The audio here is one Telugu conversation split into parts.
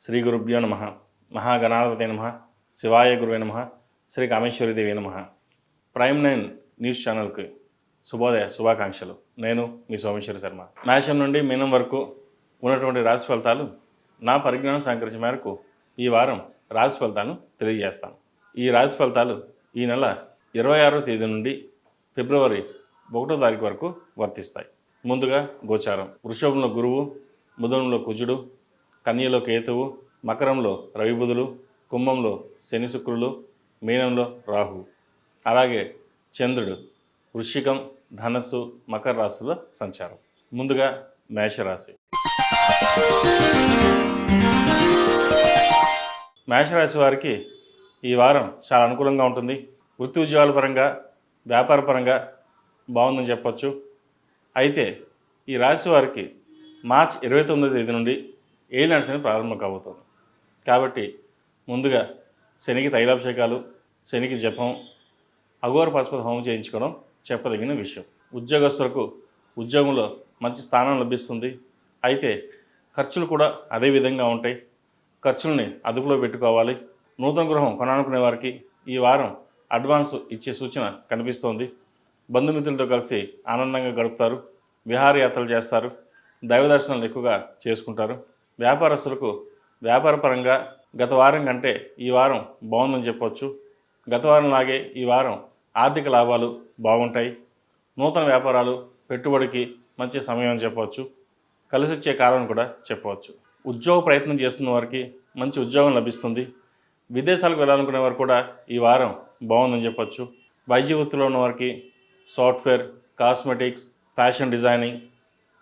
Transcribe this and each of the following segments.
శ్రీ గురుభ్యో నమ. మహాగణాధిపతే నమ. శివాయ గురువే నమ. శ్రీ కామేశ్వరీదేవి నమ. ప్రైమ్ 9 న్యూస్ ఛానల్కి శుభాకాంక్షలు. నేను మీ సోమేశ్వర శర్మ. మేషం నుండి మీనం వరకు ఉన్నటువంటి రాశి ఫలితాలు నా పరిజ్ఞానం సహకరించిన మేరకు ఈ వారం రాశి ఫలితాలను తెలియజేస్తాను. ఈ రాశి ఫలితాలు ఈ నెల 26వ తేదీ నుండి ఫిబ్రవరి 1వ తారీఖు వరకు వర్తిస్తాయి. ముందుగా గోచారం. వృషభంలో గురువు, మిథునంలో కుజుడు, కన్యలో కేతువు, మకరంలో రవి బుధులు, కుంభంలో శని శుక్రులు, మీనంలో రాహు. అలాగే చంద్రుడు వృశ్చికం, ధనస్సు, మకర రాశుల సంచారం. ముందుగా మేషరాశి. మేషరాశి వారికి ఈ వారం చాలా అనుకూలంగా ఉంటుంది. వృత్తి ఉద్యోగాల పరంగా, వ్యాపార పరంగా బాగుందని చెప్పొచ్చు. అయితే ఈ రాశి వారికి మార్చి 29వ తేదీ నుండి ఏలినాటి శని ప్రారంభం కాబోతుంది. కాబట్టి ముందుగా శనికి తైలాభిషేకాలు, శనికి జపం, అఘోర పశుపతి హోమం చేయించుకోవడం చెప్పదగిన విషయం. ఉద్యోగస్తులకు ఉద్యోగంలో మంచి స్థానం లభిస్తుంది. అయితే ఖర్చులు కూడా అదే విధంగా ఉంటాయి. ఖర్చుల్ని అదుపులో పెట్టుకోవాలి. నూతన గృహం కొనాలనుకునే వారికి ఈ వారం అడ్వాన్స్ ఇచ్చే సూచన కనిపిస్తోంది. బంధుమిత్రులతో కలిసి ఆనందంగా గడుపుతారు. విహారయాత్రలు చేస్తారు. దైవ దర్శనాలు ఎక్కువగా చేసుకుంటారు. వ్యాపారస్తులకు వ్యాపార పరంగా గత వారం కంటే ఈ వారం బాగుందని చెప్పవచ్చు. గత వారం లాగే ఈ వారం ఆర్థిక లాభాలు బాగుంటాయి. నూతన వ్యాపారాలు, పెట్టుబడికి మంచి సమయం అని చెప్పవచ్చు. కలిసి వచ్చే కాలం కూడా చెప్పవచ్చు. ఉద్యోగ ప్రయత్నం చేస్తున్న వారికి మంచి ఉద్యోగం లభిస్తుంది. విదేశాలకు వెళ్ళాలనుకునే వారు కూడా ఈ వారం బాగుందని చెప్పచ్చు. వైద్య వృత్తిలో ఉన్న వారికి సాఫ్ట్వేర్, కాస్మెటిక్స్, ఫ్యాషన్ డిజైనింగ్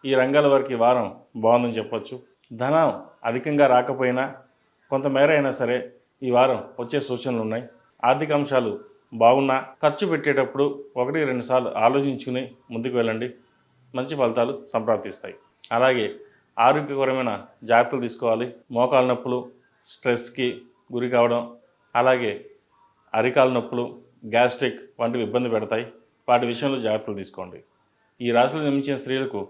ఈ రంగాల వారికి ఈ వారం బాగుందని చెప్పచ్చు. ధనం అధికంగా రాకపోయినా కొంతమేర అయినా సరే ఈ వారం వచ్చే సూచనలు ఉన్నాయి. ఆర్థిక అంశాలు బాగున్నా ఖర్చు పెట్టేటప్పుడు 1-2 సార్లు ఆలోచించుకుని ముందుకు వెళ్ళండి. మంచి ఫలితాలు సంప్రాప్తిస్తాయి. అలాగే ఆరోగ్యకరమైన జాగ్రత్తలు తీసుకోవాలి. మోకాలు నొప్పులు, స్ట్రెస్కి గురి కావడం, అలాగే అరికాల నొప్పులు, గ్యాస్ట్రిక్ వంటివి ఇబ్బంది పెడతాయి. వాటి విషయంలో జాగ్రత్తలు తీసుకోండి. ఈ రాశిలో జన్మించిన స్త్రీలకు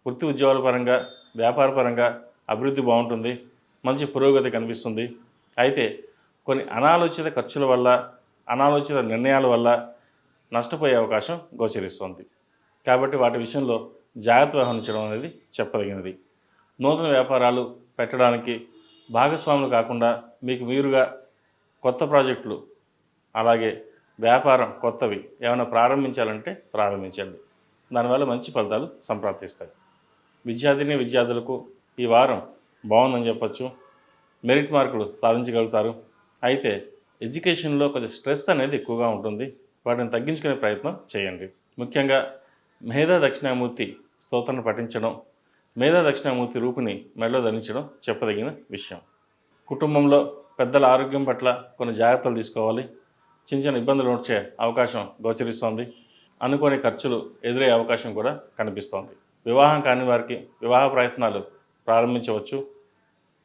వృత్తి ఉద్యోగాల పరంగా, వ్యాపార పరంగా అభివృద్ధి బాగుంటుంది. మంచి పురోగతి కనిపిస్తుంది. అయితే కొన్ని అనాలోచిత ఖర్చుల వల్ల, అనాలోచిత నిర్ణయాల వల్ల నష్టపోయే అవకాశం గోచరిస్తుంది. కాబట్టి వాటి విషయంలో జాగ్రత్త వహించడం అనేది చెప్పదగినది. నూతన వ్యాపారాలు పెట్టడానికి భాగస్వాములు కాకుండా మీకు మీరుగా కొత్త ప్రాజెక్టులు, అలాగే వ్యాపారం కొత్తవి ఏమైనా ప్రారంభించాలంటే ప్రారంభించండి. దానివల్ల మంచి ఫలితాలు సంప్రాప్తిస్తాయి. విద్యార్థులకు ఈ వారం బాగుందని చెప్పచ్చు. మెరిట్ మార్కులు సాధించగలుగుతారు. అయితే ఎడ్యుకేషన్లో కొంచెం స్ట్రెస్ అనేది ఎక్కువగా ఉంటుంది. వాటిని తగ్గించుకునే ప్రయత్నం చేయండి. ముఖ్యంగా మేధా దక్షిణామూర్తి స్తోత్రాన్ని పఠించడం, మేధా దక్షిణామూర్తి రూపుని మెడలో ధరించడం చెప్పదగిన విషయం. కుటుంబంలో పెద్దల ఆరోగ్యం పట్ల కొన్ని జాగ్రత్తలు తీసుకోవాలి. చిన్న ఇబ్బందులు వచ్చే అవకాశం గోచరిస్తోంది. అనుకోని ఖర్చులు ఎదురయ్యే అవకాశం కూడా కనిపిస్తోంది. వివాహం కాని వారికి వివాహ ప్రయత్నాలు ప్రారంభించవచ్చు.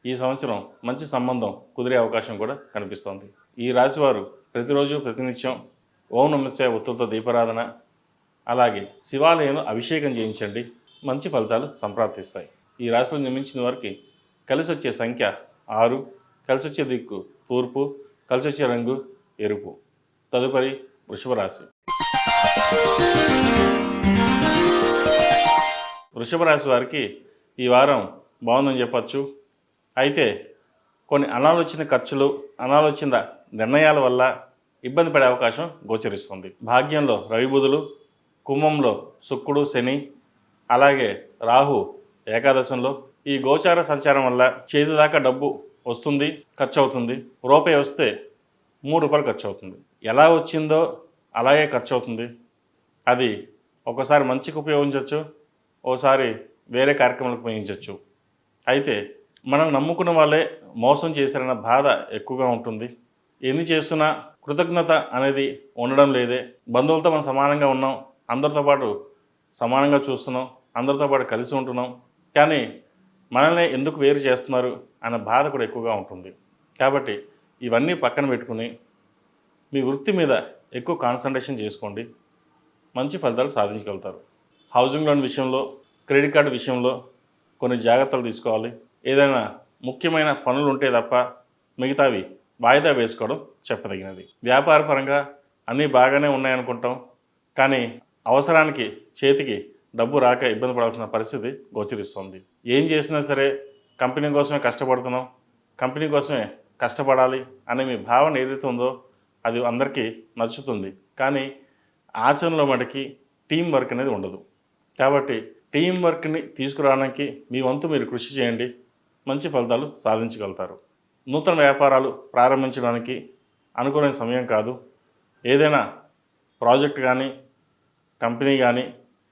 ఈ సంవత్సరం మంచి సంబంధం కుదిరే అవకాశం కూడా కనిపిస్తోంది. ఈ రాశివారు ప్రతిరోజు ప్రతినిత్యం ఓం నమః శివాయ ఒత్తులతో దీపారాధన, అలాగే శివాలయంలో అభిషేకం చేయించండి. మంచి ఫలితాలు సంప్రాప్తిస్తాయి. ఈ రాశిలో జన్మించిన వారికి కలిసి వచ్చే సంఖ్య 6, కలిసి వచ్చే దిక్కు తూర్పు, కలిసి వచ్చే రంగు ఎరుపు. తదుపరి వృషభ రాశి. వృషభ రాశి వారికి ఈ వారం బాగుందని చెప్పచ్చు. అయితే కొన్ని అనాలోచిత ఖర్చులు, అనాలోచిత నిర్ణయాల వల్ల ఇబ్బంది పడే అవకాశం గోచరిస్తుంది. భాగ్యంలో రవి బుధులు, కుంభంలో శుక్రుడు, శని, అలాగే రాహు ఏకాదశంలో. ఈ గోచార సంచారం వల్ల చేతి దాకా డబ్బు వస్తుంది, ఖర్చు అవుతుంది. రూపాయి వస్తే 3 రూపాయలు ఖర్చు అవుతుంది. ఎలా వచ్చిందో అలాగే ఖర్చు అవుతుంది. అది ఒకసారి మంచికి ఉపయోగించవచ్చు, ఓసారి వేరే కార్యక్రమాలకు ఉపయోగించవచ్చు. అయితే మనం నమ్ముకున్న వాళ్ళే మోసం చేశారన్న బాధ ఎక్కువగా ఉంటుంది. ఎన్ని చేస్తున్నా కృతజ్ఞత అనేది ఉండడం లేదే. బంధువులతో మనం సమానంగా ఉన్నాం, అందరితో పాటు సమానంగా చూస్తున్నాం, అందరితో పాటు కలిసి ఉంటున్నాం, కానీ మనల్ని ఎందుకు వేరు చేస్తున్నారు అన్న బాధ కూడా ఎక్కువగా ఉంటుంది. కాబట్టి ఇవన్నీ పక్కన పెట్టుకుని మీ వృత్తి మీద ఎక్కువ కాన్సన్ట్రేషన్ చేసుకోండి. మంచి ఫలితాలు సాధించగలుగుతారు. హౌసింగ్ లోన్ విషయంలో, క్రెడిట్ కార్డు విషయంలో కొన్ని జాగ్రత్తలు తీసుకోవాలి. ఏదైనా ముఖ్యమైన పనులు ఉంటే తప్ప మిగతావి వాయిదా వేసుకోవడం చెప్పదగినది. వ్యాపార పరంగా అన్నీ బాగానే ఉన్నాయనుకుంటాం, కానీ అవసరానికి చేతికి డబ్బు రాక ఇబ్బంది పడాల్సిన పరిస్థితి గోచరిస్తుంది. ఏం చేసినా సరే కంపెనీ కోసమే కష్టపడుతున్నాం, కంపెనీ కోసమే కష్టపడాలి అనే మీ భావన ఏదైతే ఉందో అది అందరికీ నచ్చుతుంది, కానీ ఆచరణలో మటుకి టీం వర్క్ అనేది ఉండదు. కాబట్టి టీం వర్క్ని తీసుకురావడానికి మీ వంతు మీరు కృషి చేయండి, మంచి ఫలితాలు సాధించగలుగుతారు. నూతన వ్యాపారాలు ప్రారంభించడానికి అనుకూలమైన సమయం కాదు. ఏదైనా ప్రాజెక్ట్ కానీ, కంపెనీ కానీ,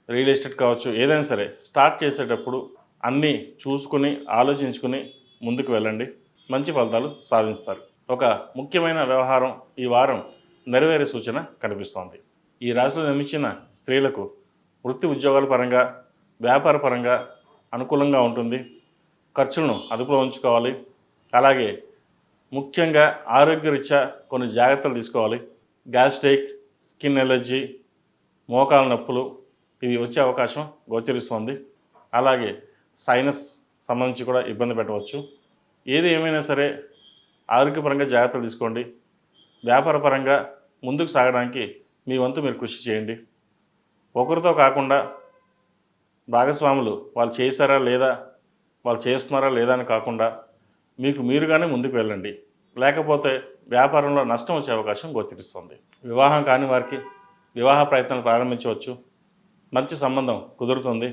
రియల్ ఎస్టేట్ కావచ్చు, ఏదైనా సరే స్టార్ట్ చేసేటప్పుడు అన్నీ చూసుకుని ఆలోచించుకుని ముందుకు వెళ్ళండి, మంచి ఫలితాలు సాధిస్తారు. ఒక ముఖ్యమైన వ్యవహారం ఈ వారం నెరవేరే సూచన కనిపిస్తోంది. ఈ రాశిలో జన్మించిన స్త్రీలకు వృత్తి ఉద్యోగాల పరంగా, వ్యాపార పరంగా అనుకూలంగా ఉంటుంది. ఖర్చులను అదుపులో ఉంచుకోవాలి. అలాగే ముఖ్యంగా ఆరోగ్యరీత్యా కొన్ని జాగ్రత్తలు తీసుకోవాలి. గ్యాస్ట్రిక్, స్కిన్ ఎలర్జీ, మోకాల నొప్పులు ఇవి వచ్చే అవకాశం గోచరిస్తోంది. అలాగే సైనస్ సంబంధించి కూడా ఇబ్బంది పెట్టవచ్చు. ఏది ఏమైనా సరే ఆరోగ్యపరంగా జాగ్రత్తలు తీసుకోండి. వ్యాపార పరంగా ముందుకు సాగడానికి మీ వంతు మీరు కృషి చేయండి. ఒకరితో కాకుండా భాగస్వాములు వాళ్ళు చేశారా లేదా, వాళ్ళు చేస్తున్నారా లేదా అని కాకుండా మీకు మీరుగానే ముందుకు వెళ్ళండి, లేకపోతే వ్యాపారంలో నష్టం వచ్చే అవకాశం గోచరిస్తుంది. వివాహం కాని వారికి వివాహ ప్రయత్నాలు ప్రారంభించవచ్చు. మంచి సంబంధం కుదురుతుంది.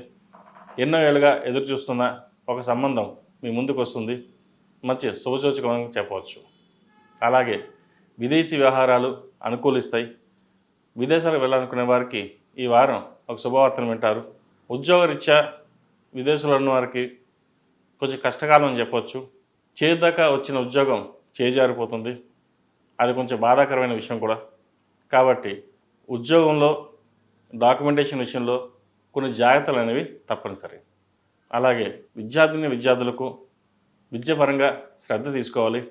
ఎన్నో ఏళ్ళుగా ఎదురు చూస్తున్న ఒక సంబంధం మీ ముందుకు వస్తుంది. మంచి శుభసూచకంగా చెప్పవచ్చు. అలాగే విదేశీ వ్యవహారాలు అనుకూలిస్తాయి. విదేశాలకు వెళ్ళాలనుకునే వారికి ఈ వారం ఒక శుభవార్తను వింటారు. ఉద్యోగరీత్యా విదేశాల్లో ఉన్న వారికి కొంచెం కష్టకాలం అని చెప్పవచ్చు. చేదాకా వచ్చిన ఉద్యోగం చేజారిపోతుంది. అది కొంచెం బాధాకరమైన విషయం కూడా. కాబట్టి ఉద్యోగంలో డాక్యుమెంటేషన్ విషయంలో కొన్ని జాగ్రత్తలు అనేవి తప్పనిసరి. అలాగే విద్యార్థులకు విద్యాపరంగా శ్రద్ధ తీసుకోవాలి.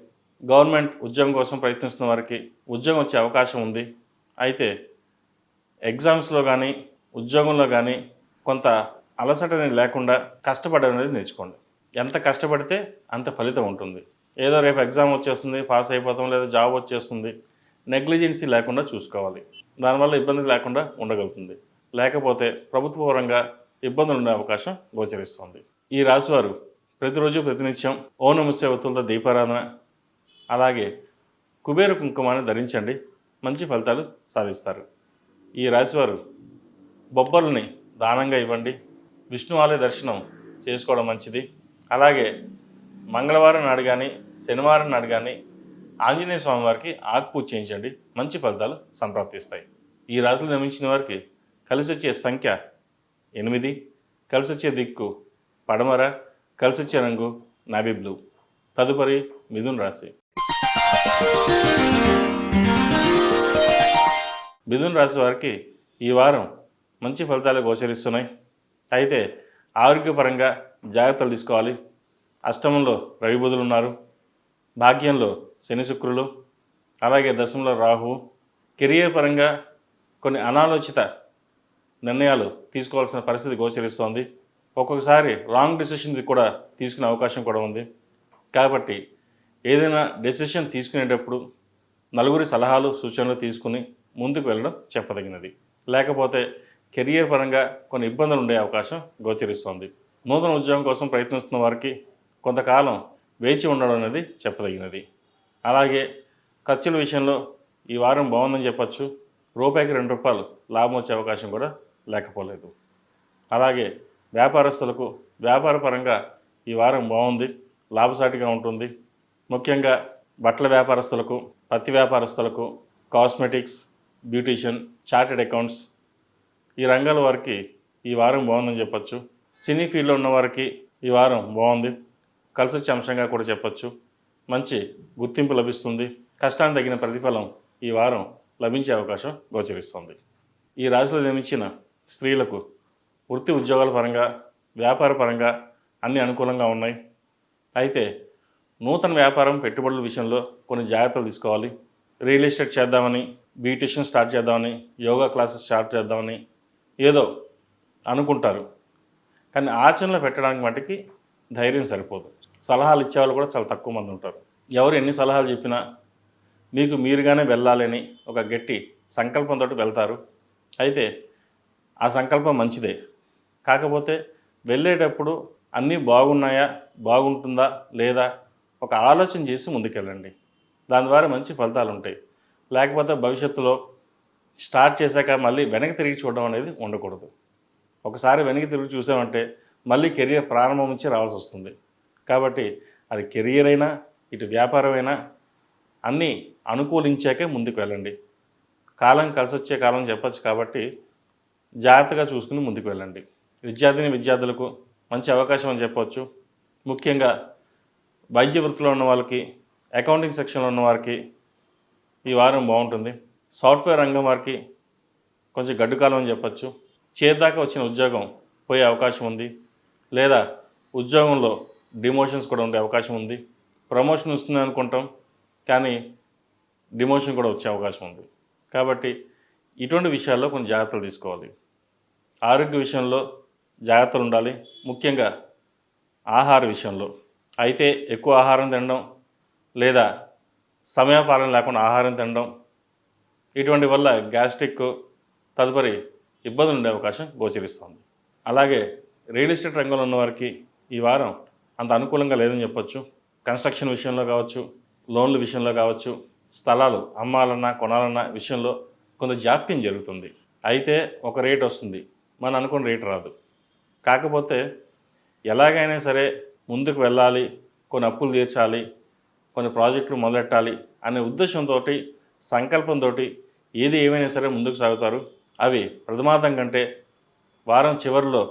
గవర్నమెంట్ ఉద్యోగం కోసం ప్రయత్నిస్తున్న వారికి ఉద్యోగం వచ్చే అవకాశం ఉంది. అయితే ఎగ్జామ్స్లో కానీ ఉద్యోగంలో కానీ కొంత అలసట అనేది లేకుండా కష్టపడడం అనేది నేర్చుకోండి. ఎంత కష్టపడితే అంత ఫలితం ఉంటుంది. ఏదో రేపు ఎగ్జామ్ వచ్చేస్తుంది, పాస్ అయిపోతాం, లేదా జాబ్ వచ్చేస్తుంది, నెగ్లిజెన్సీ లేకుండా చూసుకోవాలి. దానివల్ల ఇబ్బంది లేకుండా ఉండగలుగుతుంది. లేకపోతే ప్రభుత్వ పరంగా ఇబ్బందులు ఉండే అవకాశం గోచరిస్తుంది. ఈ రాశివారు ప్రతిరోజు ప్రతినిత్యం ఓం నమః శివాయ ఒత్తులతో దీపారాధన, అలాగే కుబేర కుంకుమాన్ని ధరించండి, మంచి ఫలితాలు సాధిస్తారు. ఈ రాశివారు బొబ్బర్లని దానంగా ఇవ్వండి. విష్ణు ఆలయ దర్శనం చేసుకోవడం మంచిది. అలాగే మంగళవారం నాడు కానీ, శనివారం నాడు కానీ ఆంజనేయ స్వామి వారికి ఆకుపూజ చేయించండి, మంచి ఫలితాలు సంప్రాప్తిస్తాయి. ఈ రాశిలో జన్మించిన వారికి కలిసి వచ్చే సంఖ్య 8, కలిసి వచ్చే దిక్కు పడమర, కలిసి వచ్చే రంగు నావీ బ్లూ. తదుపరి మిథున రాశి. మిథున రాశి వారికి ఈ వారం మంచి ఫలితాలు గోచరిస్తున్నాయి. అయితే ఆరోగ్యపరంగా జాగ్రత్తలు తీసుకోవాలి. అష్టమంలో రవి బుధులు ఉన్నారు. భాగ్యంలో శని శుక్రులు, అలాగే దశంలో రాహువు. కెరియర్ పరంగా కొన్ని అనాలోచిత నిర్ణయాలు తీసుకోవాల్సిన పరిస్థితి గోచరిస్తోంది. ఒక్కొక్కసారి రాంగ్ డెసిషన్ కూడా తీసుకునే అవకాశం కూడా ఉంది. కాబట్టి ఏదైనా డెసిషన్ తీసుకునేటప్పుడు నలుగురి సలహాలు సూచనలు తీసుకుని ముందుకు వెళ్ళడం చెప్పదగినది. లేకపోతే కెరియర్ పరంగా కొన్ని ఇబ్బందులు ఉండే అవకాశం గోచరిస్తోంది. నూతన ఉద్యోగం కోసం ప్రయత్నిస్తున్న వారికి కొంతకాలం వేచి ఉండడం అనేది చెప్పదగినది. అలాగే ఖర్చుల విషయంలో ఈ వారం బాగుందని చెప్పచ్చు. రూపాయికి ₹2 లాభం వచ్చే అవకాశం కూడా లేకపోలేదు. అలాగే వ్యాపారస్తులకు వ్యాపార పరంగా ఈ వారం బాగుంది, లాభసాటిగా ఉంటుంది. ముఖ్యంగా బట్టల వ్యాపారస్తులకు, పత్తి వ్యాపారస్తులకు, కాస్మెటిక్స్, బ్యూటీషియన్, చార్టెడ్ అకౌంట్స్ ఈ రంగాల వారికి ఈ వారం బాగుందని చెప్పచ్చు. సినీ ఫీల్డ్లో ఉన్న వారికి ఈ వారం బాగుంది, కలిసి వచ్చే అంశంగా కూడా చెప్పచ్చు. మంచి గుర్తింపు లభిస్తుంది. కష్టానికి తగిన ప్రతిఫలం ఈ వారం లభించే అవకాశం గోచరిస్తుంది. ఈ రాశిలో జన్మించిన స్త్రీలకు వృత్తి ఉద్యోగాల పరంగా, వ్యాపార పరంగా అన్ని అనుకూలంగా ఉన్నాయి. అయితే నూతన వ్యాపారం పెట్టుబడుల విషయంలో కొన్ని జాగ్రత్తలు తీసుకోవాలి. రియల్ ఎస్టేట్ చేద్దామని, బ్యూటిషియన్ స్టార్ట్ చేద్దామని, యోగా క్లాసెస్ స్టార్ట్ చేద్దామని ఏదో అనుకుంటారు, కానీ ఆచరణలో పెట్టడానికి మటుకి ధైర్యం సరిపోదు. సలహాలు ఇచ్చేవాళ్ళు కూడా చాలా తక్కువ మంది ఉంటారు. ఎవరు ఎన్ని సలహాలు చెప్పినా మీకు మీరుగానే వెళ్ళాలని ఒక గట్టి సంకల్పంతో వెళ్తారు. అయితే ఆ సంకల్పం మంచిదే. కాకపోతే వెళ్ళేటప్పుడు అన్నీ బాగున్నాయా, బాగుంటుందా లేదా ఒక ఆలోచన చేసి ముందుకెళ్ళండి. దాని ద్వారా మంచి ఫలితాలు ఉంటాయి. లేకపోతే భవిష్యత్తులో స్టార్ట్ చేశాక మళ్ళీ వెనక్కి తిరిగి చూడడం అనేది ఉండకూడదు. ఒకసారి వెనక్కి తిరిగి చూసామంటే మళ్ళీ కెరియర్ ప్రారంభం నుంచి రావాల్సి వస్తుంది. కాబట్టి అది కెరియర్ అయినా ఇటు వ్యాపారమైనా అన్నీ అనుకూలించాకే ముందుకు వెళ్ళండి. కాలం కలిసొచ్చే కాలం చెప్పచ్చు కాబట్టి జాగ్రత్తగా చూసుకుని ముందుకు వెళ్ళండి. విద్యార్థులకు మంచి అవకాశం అని చెప్పవచ్చు. ముఖ్యంగా వైద్య వృత్తిలో ఉన్న వాళ్ళకి, అకౌంటింగ్ సెక్షన్లో ఉన్న వారికి ఈ వారం బాగుంటుంది. సాఫ్ట్వేర్ రంగం వారికి కొంచెం గడ్డు కాలం అని చెప్పచ్చు. చేద్దాకా వచ్చిన ఉద్యోగం పోయే అవకాశం ఉంది. లేదా ఉద్యోగంలో డిమోషన్స్ కూడా ఉండే అవకాశం ఉంది. ప్రమోషన్ వస్తుంది అనుకుంటాం, కానీ డిమోషన్ కూడా వచ్చే అవకాశం ఉంది. కాబట్టి ఇటువంటి విషయాల్లో కొంచెం జాగ్రత్తలు తీసుకోవాలి. ఆరోగ్య విషయంలో జాగ్రత్తలు ఉండాలి. ముఖ్యంగా ఆహార విషయంలో అయితే ఎక్కువ ఆహారం తినడం లేదా సమయపాలన లేకుండా ఆహారం తినడం ఇటువంటి వల్ల గ్యాస్ట్రిక్ తదుపరి ఇబ్బందులు ఉండే అవకాశం గోచరిస్తుంది. అలాగే రియల్ ఎస్టేట్ రంగంలో ఉన్నవారికి ఈ వారం అంత అనుకూలంగా లేదని చెప్పొచ్చు. కన్స్ట్రక్షన్ విషయంలో కావచ్చు, లోన్ల విషయంలో కావచ్చు, స్థలాలు అమ్మాలన్నా కొనాలన్నా విషయంలో కొంత జాప్యం జరుగుతుంది. అయితే ఒక రేట్ వస్తుంది, మనం అనుకున్న రేట్ రాదు. కాకపోతే ఎలాగైనా సరే ముందుకు వెళ్ళాలి, కొన్ని అప్పులు తీర్చాలి, కొన్ని ప్రాజెక్టులు మొదలెట్టాలి అనే ఉద్దేశంతో సంకల్పంతో ఏది ఏమైనా సరే ముందుకు సాగుతారు. అవి ప్రథమార్థం కంటే వారం చివరిలో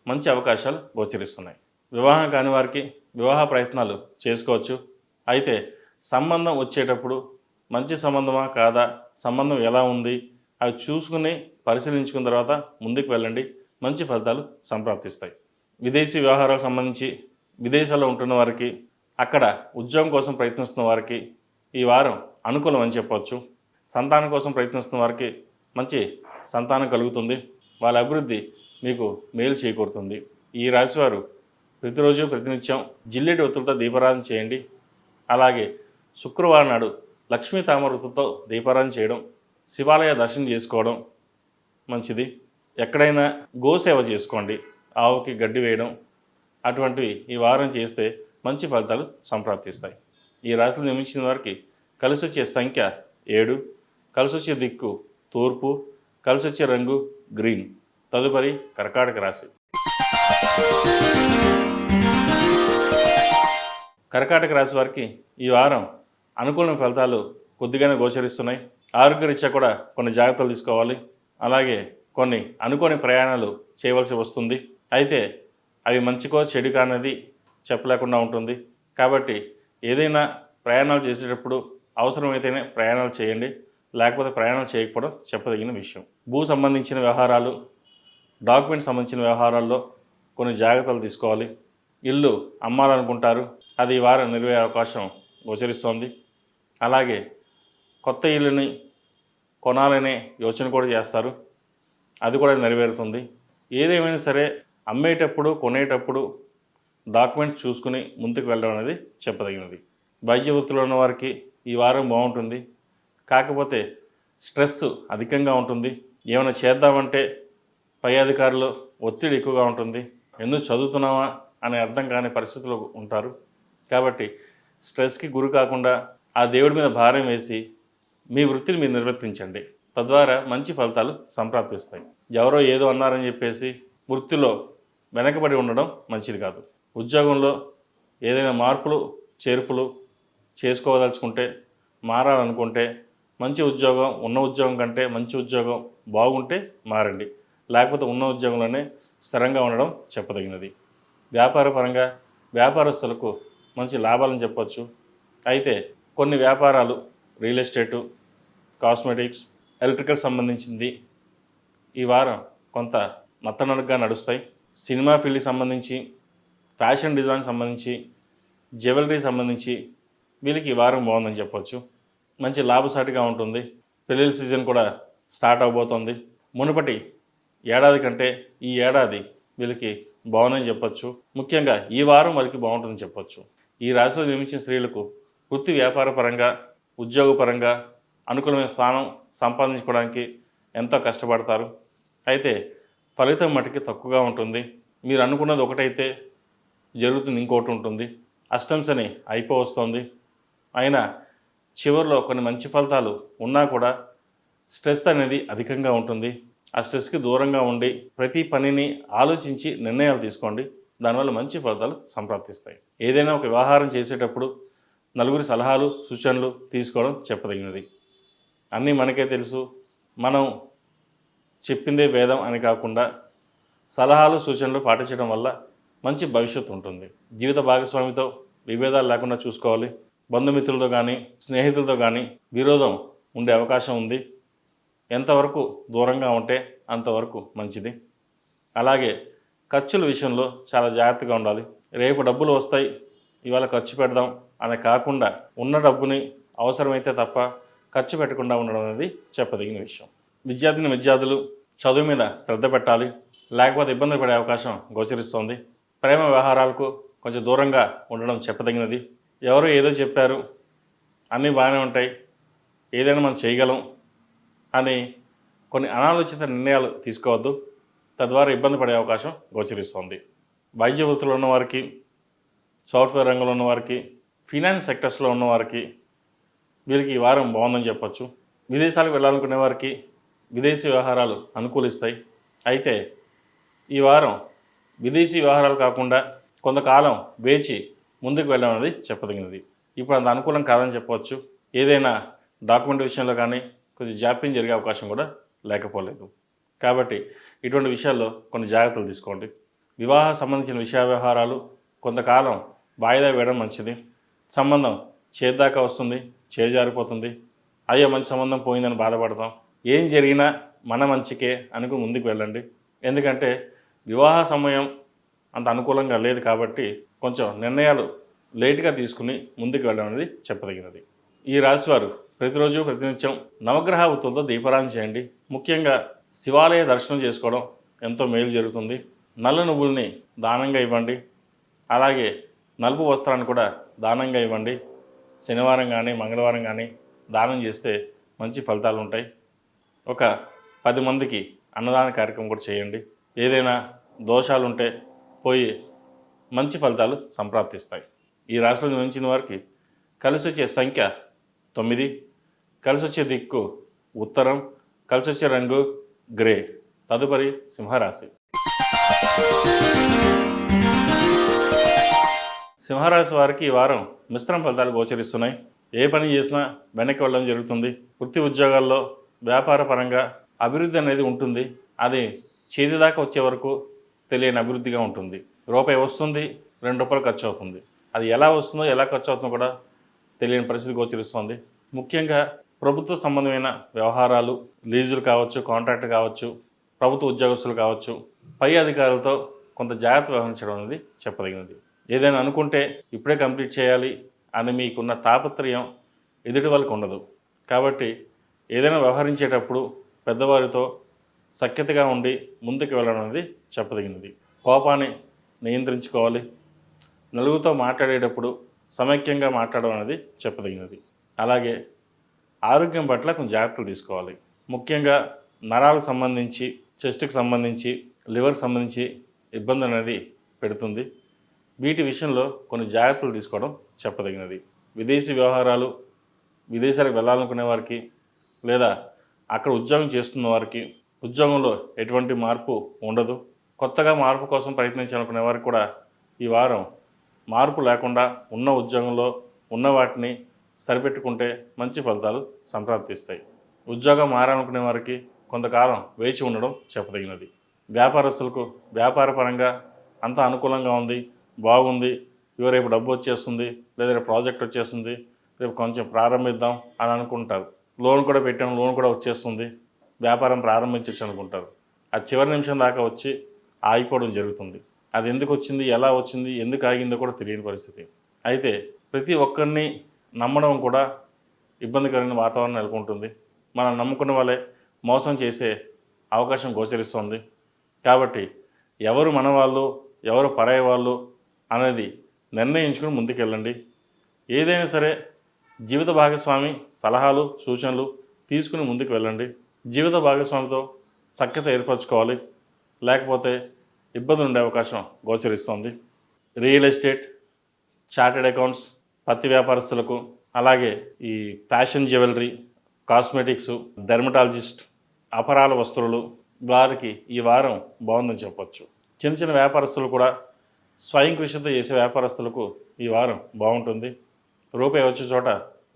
మంచి అవకాశాలు గోచరిస్తున్నాయి. వివాహం కాని వారికి వివాహ ప్రయత్నాలు చేసుకోవచ్చు. అయితే సంబంధం వచ్చేటప్పుడు మంచి సంబంధమా కాదా, సంబంధం ఎలా ఉంది అవి చూసుకుని పరిశీలించుకున్న తర్వాత ముందుకు వెళ్ళండి. మంచి ఫలితాలు సంప్రాప్తిస్తాయి. విదేశీ వ్యవహారాలకు సంబంధించి విదేశాల్లో ఉంటున్న వారికి, అక్కడ ఉద్యోగం కోసం ప్రయత్నిస్తున్న వారికి ఈ వారం అనుకూలం అని చెప్పవచ్చు. సంతానం కోసం ప్రయత్నిస్తున్న వారికి మంచి సంతానం కలుగుతుంది. వాళ్ళ అభివృద్ధి మీకు మేలు చేకూరుతుంది. ఈ రాశివారు ప్రతిరోజు ప్రతినిత్యం జిల్లేటి ఒత్తులతో దీపారాధన చేయండి. అలాగే శుక్రవారం నాడు లక్ష్మీ తామర ఒత్తులతో దీపారాధన చేయడం, శివాలయ దర్శనం చేసుకోవడం మంచిది. ఎక్కడైనా గోసేవ చేసుకోండి, ఆవుకి గడ్డి వేయడం అటువంటివి ఈ వారం చేస్తే మంచి ఫలితాలు సంప్రాప్తిస్తాయి. ఈ రాశిలో నిర్మించిన వారికి కలిసి వచ్చే సంఖ్య 7, కలిసి వచ్చే దిక్కు తూర్పు, కలిసి వచ్చే రంగు గ్రీన్. తదుపరి కర్కాటక రాశి. కర్కాటక రాశి వారికి ఈ వారం అనుకూల ఫలితాలు కొద్దిగానే గోచరిస్తున్నాయి. ఆరోగ్యరీత్యా కూడా కొన్ని జాగ్రత్తలు తీసుకోవాలి. అలాగే కొన్ని అనుకోని ప్రయాణాలు చేయవలసి వస్తుంది. అయితే అవి మంచికో చెడుకా అనేది చెప్పలేకుండా ఉంటుంది. కాబట్టి ఏదైనా ప్రయాణాలు చేసేటప్పుడు అవసరమైతేనే ప్రయాణాలు చేయండి, లేకపోతే ప్రయాణాలు చేయకపోవడం చెప్పదగిన విషయం. భూ సంబంధించిన వ్యవహారాలు, డాక్యుమెంట్ సంబంధించిన వ్యవహారాల్లో కొన్ని జాగ్రత్తలు తీసుకోవాలి. ఇల్లు అమ్మాలనుకుంటారు, అది ఈ వారం నెరవేరే అవకాశం గోచరిస్తోంది. అలాగే కొత్త ఇల్లుని కొనాలనే యోచన కూడా చేస్తారు, అది కూడా నెరవేరుతుంది. ఏదేమైనా సరే అమ్మేటప్పుడు కొనేటప్పుడు డాక్యుమెంట్స్ చూసుకుని ముందుకు వెళ్ళడం అనేది చెప్పదగినది. వైద్య వృత్తిలో ఉన్న వారికి ఈ వారం బాగుంటుంది. కాకపోతే స్ట్రెస్ అధికంగా ఉంటుంది. ఏమైనా చేద్దామంటే పై అధికారులు ఒత్తిడి ఎక్కువగా ఉంటుంది. ఎందుకు చదువుతున్నామా అనే అర్థం కాని పరిస్థితులు ఉంటారు. కాబట్టి స్ట్రెస్కి గురి కాకుండా ఆ దేవుడి మీద భారం వేసి మీ వృత్తిని మీరు నిర్వర్తించండి. తద్వారా మంచి ఫలితాలు సంప్రాప్తిస్తాయి. ఎవరో ఏదో అన్నారని చెప్పేసి వృత్తిలో వెనకబడి ఉండడం మంచిది కాదు. ఉద్యోగంలో ఏదైనా మార్పులు చేర్పులు చేసుకోదలుచుకుంటే, మారాలనుకుంటే మంచి ఉద్యోగం, ఉన్న ఉద్యోగం కంటే మంచి ఉద్యోగం బాగుంటే మారండి. లేకపోతే ఉన్న ఉద్యోగంలోనే స్థిరంగా ఉండడం చెప్పదగినది. వ్యాపారపరంగా వ్యాపారస్తులకు మంచి లాభాలని చెప్పవచ్చు. అయితే కొన్ని వ్యాపారాలు రియల్ ఎస్టేటు, కాస్మెటిక్స్, ఎలక్ట్రికల్ సంబంధించింది ఈ వారం కొంత మత్తనడుగ్గా నడుస్తాయి. సినిమా ఫీల్డ్కి సంబంధించి, ఫ్యాషన్ డిజైన్ సంబంధించి, జ్యువెలరీ సంబంధించి వీళ్ళకి ఈ వారం బాగుందని చెప్పవచ్చు. మంచి లాభసాటిగా ఉంటుంది. పెళ్ళిళ్ళ సీజన్ కూడా స్టార్ట్ అవబోతోంది. మునుపటి ఏడాది కంటే ఈ ఏడాది వీళ్ళకి బాగుందని చెప్పొచ్చు. ముఖ్యంగా ఈ వారం వాళ్ళకి బాగుంటుందని చెప్పొచ్చు. ఈ రాశిలో జన్మించిన స్త్రీలకు వృత్తి వ్యాపార పరంగా, ఉద్యోగపరంగా అనుకూలమైన స్థానం సంపాదించుకోవడానికి ఎంతో కష్టపడతారు. అయితే ఫలితం మటుకి తక్కువగా ఉంటుంది. మీరు అనుకున్నది ఒకటైతే జరుగుతుంది ఇంకోటి ఉంటుంది. అష్టం శని అయిపోవస్తోంది. అయినా చివరిలో కొన్ని మంచి ఫలితాలు ఉన్నా కూడా స్ట్రెస్ అనేది అధికంగా ఉంటుంది. ఆ స్ట్రెస్కి దూరంగా ఉండి ప్రతి పనిని ఆలోచించి నిర్ణయాలు తీసుకోండి. దానివల్ల మంచి ఫలితాలు సంప్రాప్తిస్తాయి. ఏదైనా ఒక వ్యవహారం చేసేటప్పుడు నలుగురి సలహాలు సూచనలు తీసుకోవడం చెప్పదగినది. అన్నీ మనకే తెలుసు, మనం చెప్పిందే వేదం అని కాకుండా సలహాలు సూచనలు పాటించడం వల్ల మంచి భవిష్యత్తు ఉంటుంది. జీవిత భాగస్వామితో విభేదాలు లేకుండా చూసుకోవాలి. బంధుమిత్రులతో కానీ స్నేహితులతో కానీ విరోధం ఉండే అవకాశం ఉంది. ఎంతవరకు దూరంగా ఉంటే అంతవరకు మంచిది. అలాగే ఖర్చుల విషయంలో చాలా జాగ్రత్తగా ఉండాలి. రేపు డబ్బులు వస్తాయి, ఇవాళ ఖర్చు పెడదాం అని కాకుండా ఉన్న డబ్బుని అవసరమైతే తప్ప ఖర్చు పెట్టకుండా ఉండడం అనేది చెప్పదగిన విషయం. విద్యార్థులు చదువు మీద శ్రద్ధ పెట్టాలి, లేకపోతే ఇబ్బందులు పడే అవకాశం గోచరిస్తోంది. ప్రేమ వ్యవహారాలకు కొంచెం దూరంగా ఉండడం చెప్పదగినది. ఎవరో ఏదో చెప్పారు, అన్నీ బాగానే ఉంటాయి, ఏదైనా మనం చేయగలం అని కొన్ని అనాలోచిత నిర్ణయాలు తీసుకోవద్దు. తద్వారా ఇబ్బంది పడే అవకాశం గోచరిస్తోంది. వైద్య వృత్తిలో ఉన్నవారికి, సాఫ్ట్వేర్ రంగంలో ఉన్నవారికి, ఫినాన్స్ సెక్టర్స్లో ఉన్నవారికి వీరికి ఈ వారం బాగుందని చెప్పచ్చు. విదేశాలకు వెళ్ళాలనుకునే వారికి విదేశీ వ్యవహారాలు అనుకూలిస్తాయి. అయితే ఈ వారం విదేశీ వ్యవహారాలు కాకుండా కొంతకాలం వేచి ముందుకు వెళ్ళడం అనేది చెప్పదగినది. ఇప్పుడు అంత అనుకూలం కాదని చెప్పవచ్చు. ఏదైనా డాక్యుమెంట్ విషయంలో కానీ కొంచెం జాప్యం జరిగే అవకాశం కూడా లేకపోలేదు. కాబట్టి ఇటువంటి విషయాల్లో కొన్ని జాగ్రత్తలు తీసుకోండి. వివాహం సంబంధించిన విషయ వ్యవహారాలు కొంతకాలం వాయిదా వేయడం మంచిది. సంబంధం చేద్దాకా వస్తుంది, చేజారిపోతుంది, అయ్యో మంచి సంబంధం పోయిందని బాధపడతాం. ఏం జరిగినా మన మంచికే అనుకుని ముందుకు వెళ్ళండి. ఎందుకంటే వివాహ సమయం అంత అనుకూలంగా లేదు కాబట్టి కొంచెం నిర్ణయాలు లేటుగా తీసుకుని ముందుకు వెళ్ళడం అనేది చెప్పదగినది. ఈ రాశివారు ప్రతిరోజు ప్రతినిత్యం నవగ్రహ ఒత్తులతో దీపారాధన చేయండి. ముఖ్యంగా శివాలయ దర్శనం చేసుకోవడం ఎంతో మేలు జరుగుతుంది. నల్ల నువ్వుల్ని దానంగా ఇవ్వండి. అలాగే నలుపు వస్త్రాన్ని కూడా దానంగా ఇవ్వండి. శనివారం కానీ మంగళవారం కానీ దానం చేస్తే మంచి ఫలితాలు ఉంటాయి. ఒక 10 మందికి అన్నదాన కార్యక్రమం కూడా చేయండి. ఏదైనా దోషాలు ఉంటే పోయి మంచి ఫలితాలు సంప్రాప్తిస్తాయి. ఈ రాశిలో జన్మించిన వారికి కలిసి వచ్చే సంఖ్య 9, కలిసి వచ్చే దిక్కు ఉత్తరం, కలిసి వచ్చే రంగు గ్రే. తదుపరి సింహరాశి. సింహరాశి వారికి ఈ వారం మిశ్రమ ఫలితాలు గోచరిస్తున్నాయి. ఏ పని చేసినా వెనక్కి వెళ్ళడం జరుగుతుంది. వృత్తి ఉద్యోగాల్లో వ్యాపార పరంగా అభివృద్ధి అనేది ఉంటుంది. అది చేతి దాకా వచ్చే వరకు తెలియని అభివృద్ధిగా ఉంటుంది. రూపాయి వస్తుంది, 2 రూపాయలు ఖర్చు అవుతుంది. అది ఎలా వస్తుందో ఎలా ఖర్చు అవుతుందో కూడా తెలియని పరిస్థితి గోచరిస్తుంది. ముఖ్యంగా ప్రభుత్వ సంబంధమైన వ్యవహారాలు, లీజులు కావచ్చు, కాంట్రాక్ట్ కావచ్చు, ప్రభుత్వ ఉద్యోగస్తులు కావచ్చు, పై అధికారులతో కొంత జాగ్రత్త వహించడం అనేది చెప్పదగినది. ఏదైనా అనుకుంటే ఇప్పుడే కంప్లీట్ చేయాలి అని మీకున్న తాపత్రయం ఎదుటి వాళ్ళకు ఉండదు. కాబట్టి ఏదైనా వ్యవహరించేటప్పుడు పెద్దవారితో సఖ్యతగా ఉండి ముందుకు వెళ్ళడం అనేది చెప్పదగినది. కోపాన్ని నియంత్రించుకోవాలి. నలుగురితో మాట్లాడేటప్పుడు సమైక్యంగా మాట్లాడడం అనేది చెప్పదగినది. అలాగే ఆరోగ్యం పట్ల కొంచెం జాగ్రత్తలు తీసుకోవాలి. ముఖ్యంగా నరాలకు సంబంధించి, చెస్ట్కి సంబంధించి, లివర్ సంబంధించి ఇబ్బంది అనేది పెడుతుంది. వీటి విషయంలో కొన్ని జాగ్రత్తలు తీసుకోవడం చెప్పదగినది. విదేశీ వ్యవహారాలు, విదేశాలకు వెళ్ళాలనుకునే వారికి లేదా అక్కడ ఉద్యోగం చేస్తున్న వారికి ఉద్యోగంలో ఎటువంటి మార్పు ఉండదు. కొత్తగా మార్పు కోసం ప్రయత్నించాలనుకునే వారికి కూడా ఈ వారం మార్పు లేకుండా ఉన్న ఉద్యోగంలో ఉన్న వాటిని సరిపెట్టుకుంటే మంచి ఫలితాలు సంప్రాప్తిస్తాయి. ఉద్యోగం మారాలనుకునే వారికి కొంతకాలం వేచి ఉండడం చెప్పదగినది. వ్యాపారస్తులకు వ్యాపార పరంగా అంతా అనుకూలంగా ఉంది, బాగుంది, ఇవి రేపు డబ్బు వచ్చేస్తుంది, లేదా రేపు ప్రాజెక్ట్ వచ్చేస్తుంది, రేపు కొంచెం ప్రారంభిద్దాం అని అనుకుంటారు. లోన్ కూడా పెట్టాము, లోన్ కూడా వచ్చేస్తుంది, వ్యాపారం ప్రారంభించవచ్చు అనుకుంటారు. అది చివరి నిమిషం దాకా వచ్చి ఆగిపోవడం జరుగుతుంది. అది ఎందుకు వచ్చింది, ఎలా వచ్చింది, ఎందుకు ఆగిందో కూడా తెలియని పరిస్థితి. అయితే ప్రతి ఒక్కరిని నమ్మడం కూడా ఇబ్బందికరమైన వాతావరణం నెలకొంటుంది. మనం నమ్ముకున్న వాళ్ళే మోసం చేసే అవకాశం గోచరిస్తుంది. కాబట్టి ఎవరు మన వాళ్ళు, ఎవరు పరాయి వాళ్ళు అనేది నిర్ణయించుకుని ముందుకెళ్ళండి. ఏదైనా సరే జీవిత భాగస్వామి సలహాలు సూచనలు తీసుకుని ముందుకు వెళ్ళండి. జీవిత భాగస్వామితో సఖ్యత ఏర్పరచుకోవాలి, లేకపోతే ఇబ్బందులు ఉండే అవకాశం గోచరిస్తోంది. రియల్ ఎస్టేట్, చార్టెడ్ అకౌంట్స్, పత్తి వ్యాపారస్తులకు, అలాగే ఈ ఫ్యాషన్ జ్యువెలరీ, కాస్మెటిక్స్, డెర్మటాలజిస్ట్, అపరాల వస్తువులు వారికి ఈ వారం బాగుందని చెప్పొచ్చు. చిన్న చిన్న వ్యాపారస్తులు కూడా స్వయం కృషితో చేసే వ్యాపారస్తులకు ఈ వారం బాగుంటుంది. రూపాయి వచ్చే చోట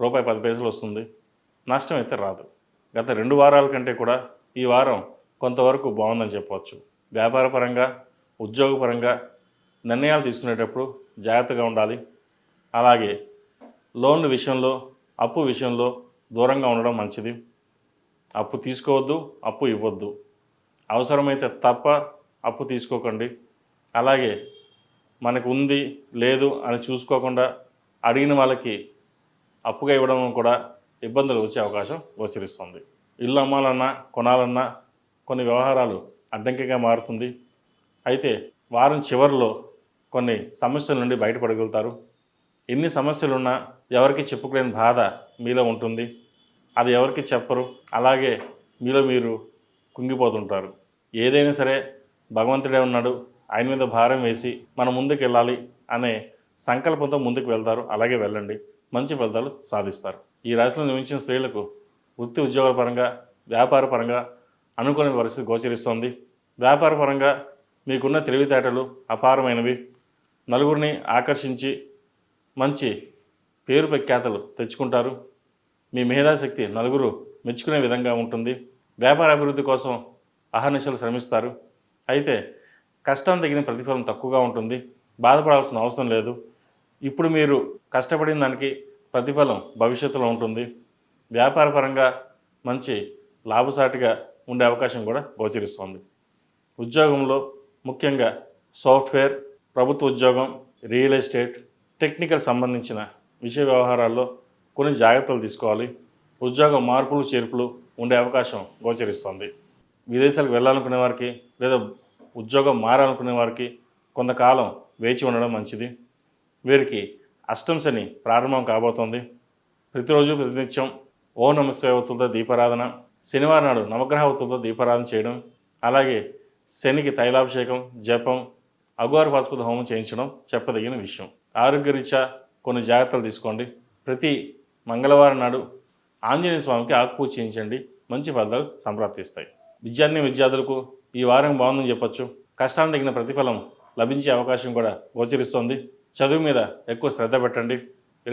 రూపాయి 10 పైసలు వస్తుంది, నష్టం అయితే రాదు. గత 2 వారాల కంటే కూడా ఈ వారం కొంతవరకు బాగుందని చెప్పవచ్చు. వ్యాపారపరంగా, ఉద్యోగపరంగా నిర్ణయాలు తీసుకునేటప్పుడు జాగ్రత్తగా ఉండాలి. అలాగే లోన్ల విషయంలో, అప్పు విషయంలో దూరంగా ఉండడం మంచిది. అప్పు తీసుకోవద్దు, అప్పు ఇవ్వద్దు. అవసరమైతే తప్ప అప్పు తీసుకోకండి. అలాగే మనకు ఉంది లేదు అని చూసుకోకుండా అడిగిన వాళ్ళకి అప్పుగా ఇవ్వడం కూడా ఇబ్బందులు వచ్చే అవకాశం గోచరిస్తుంది. ఇల్లు అమ్మాలన్నా కొనాలన్నా కొన్ని వ్యవహారాలు అడ్డంకిగా మారుతుంది. అయితే వారం చివరిలో కొన్ని సమస్యల నుండి బయటపడగలుగుతారు. ఎన్ని సమస్యలున్నా ఎవరికి చెప్పుకోలేని బాధ మీలో ఉంటుంది. అది ఎవరికి చెప్పరు. అలాగే మీలో మీరు కుంగిపోతుంటారు. ఏదైనా సరే భగవంతుడే ఉన్నాడు, ఆయన మీద భారం వేసి మనం ముందుకు వెళ్ళాలి అనే సంకల్పంతో ముందుకు వెళ్తారు. అలాగే వెళ్ళండి, మంచి ఫలితాలు సాధిస్తారు. ఈ రాశిలో నివసించిన స్త్రీలకు వృత్తి ఉద్యోగాల పరంగా, వ్యాపార పరంగా అనుకునే పరిస్థితి గోచరిస్తోంది. వ్యాపార పరంగా మీకున్న తెలివితేటలు అపారమైనవి. నలుగురిని ఆకర్షించి మంచి పేరు ప్రఖ్యాతలు తెచ్చుకుంటారు. మీ మేధాశక్తి నలుగురు మెచ్చుకునే విధంగా ఉంటుంది. వ్యాపార అభివృద్ధి కోసం అహర్నిశలు శ్రమిస్తారు. అయితే కష్టం తగిన ప్రతిఫలం తక్కువగా ఉంటుంది. బాధపడాల్సిన అవసరం లేదు. ఇప్పుడు మీరు కష్టపడిన దానికి ప్రతిఫలం భవిష్యత్తులో ఉంటుంది. వ్యాపారపరంగా మంచి లాభసాటిగా ఉండే అవకాశం కూడా గోచరిస్తోంది. ఉద్యోగంలో ముఖ్యంగా సాఫ్ట్వేర్, ప్రభుత్వ ఉద్యోగం, రియల్ ఎస్టేట్, టెక్నికల్ సంబంధించిన విషయ వ్యవహారాల్లో కొన్ని జాగ్రత్తలు తీసుకోవాలి. ఉద్యోగ మార్పులు చేర్పులు ఉండే అవకాశం గోచరిస్తోంది. విదేశాలకు వెళ్ళాలనుకునే వారికి లేదా ఉద్యోగం మారాలనుకునే వారికి కొంతకాలం వేచి ఉండడం మంచిది. వీరికి అష్టం శని ప్రారంభం కాబోతోంది. ప్రతిరోజు ప్రతినిత్యం ఓం నమః శివాయ ఒత్తులతో దీపారాధన, శనివారం నాడు నవగ్రహ ఒత్తులతో దీపారాధన చేయడం, అలాగే శనికి తైలాభిషేకం, జపం, అఘోర పాశుపత హోమం చేయించడం చెప్పదగిన విషయం. ఆరోగ్యరీత్యా కొన్ని జాగ్రత్తలు తీసుకోండి. ప్రతి మంగళవారం నాడు ఆంజనేయ స్వామికి ఆకుపూజ చేయించండి, మంచి ఫలితాలు సంప్రాప్తిస్తాయి. విద్యార్థులకు ఈ వారం బాగుందని చెప్పొచ్చు. కష్టానికి తగిన ప్రతిఫలం లభించే అవకాశం కూడా గోచరిస్తోంది. చదువు మీద ఎక్కువ శ్రద్ధ పెట్టండి.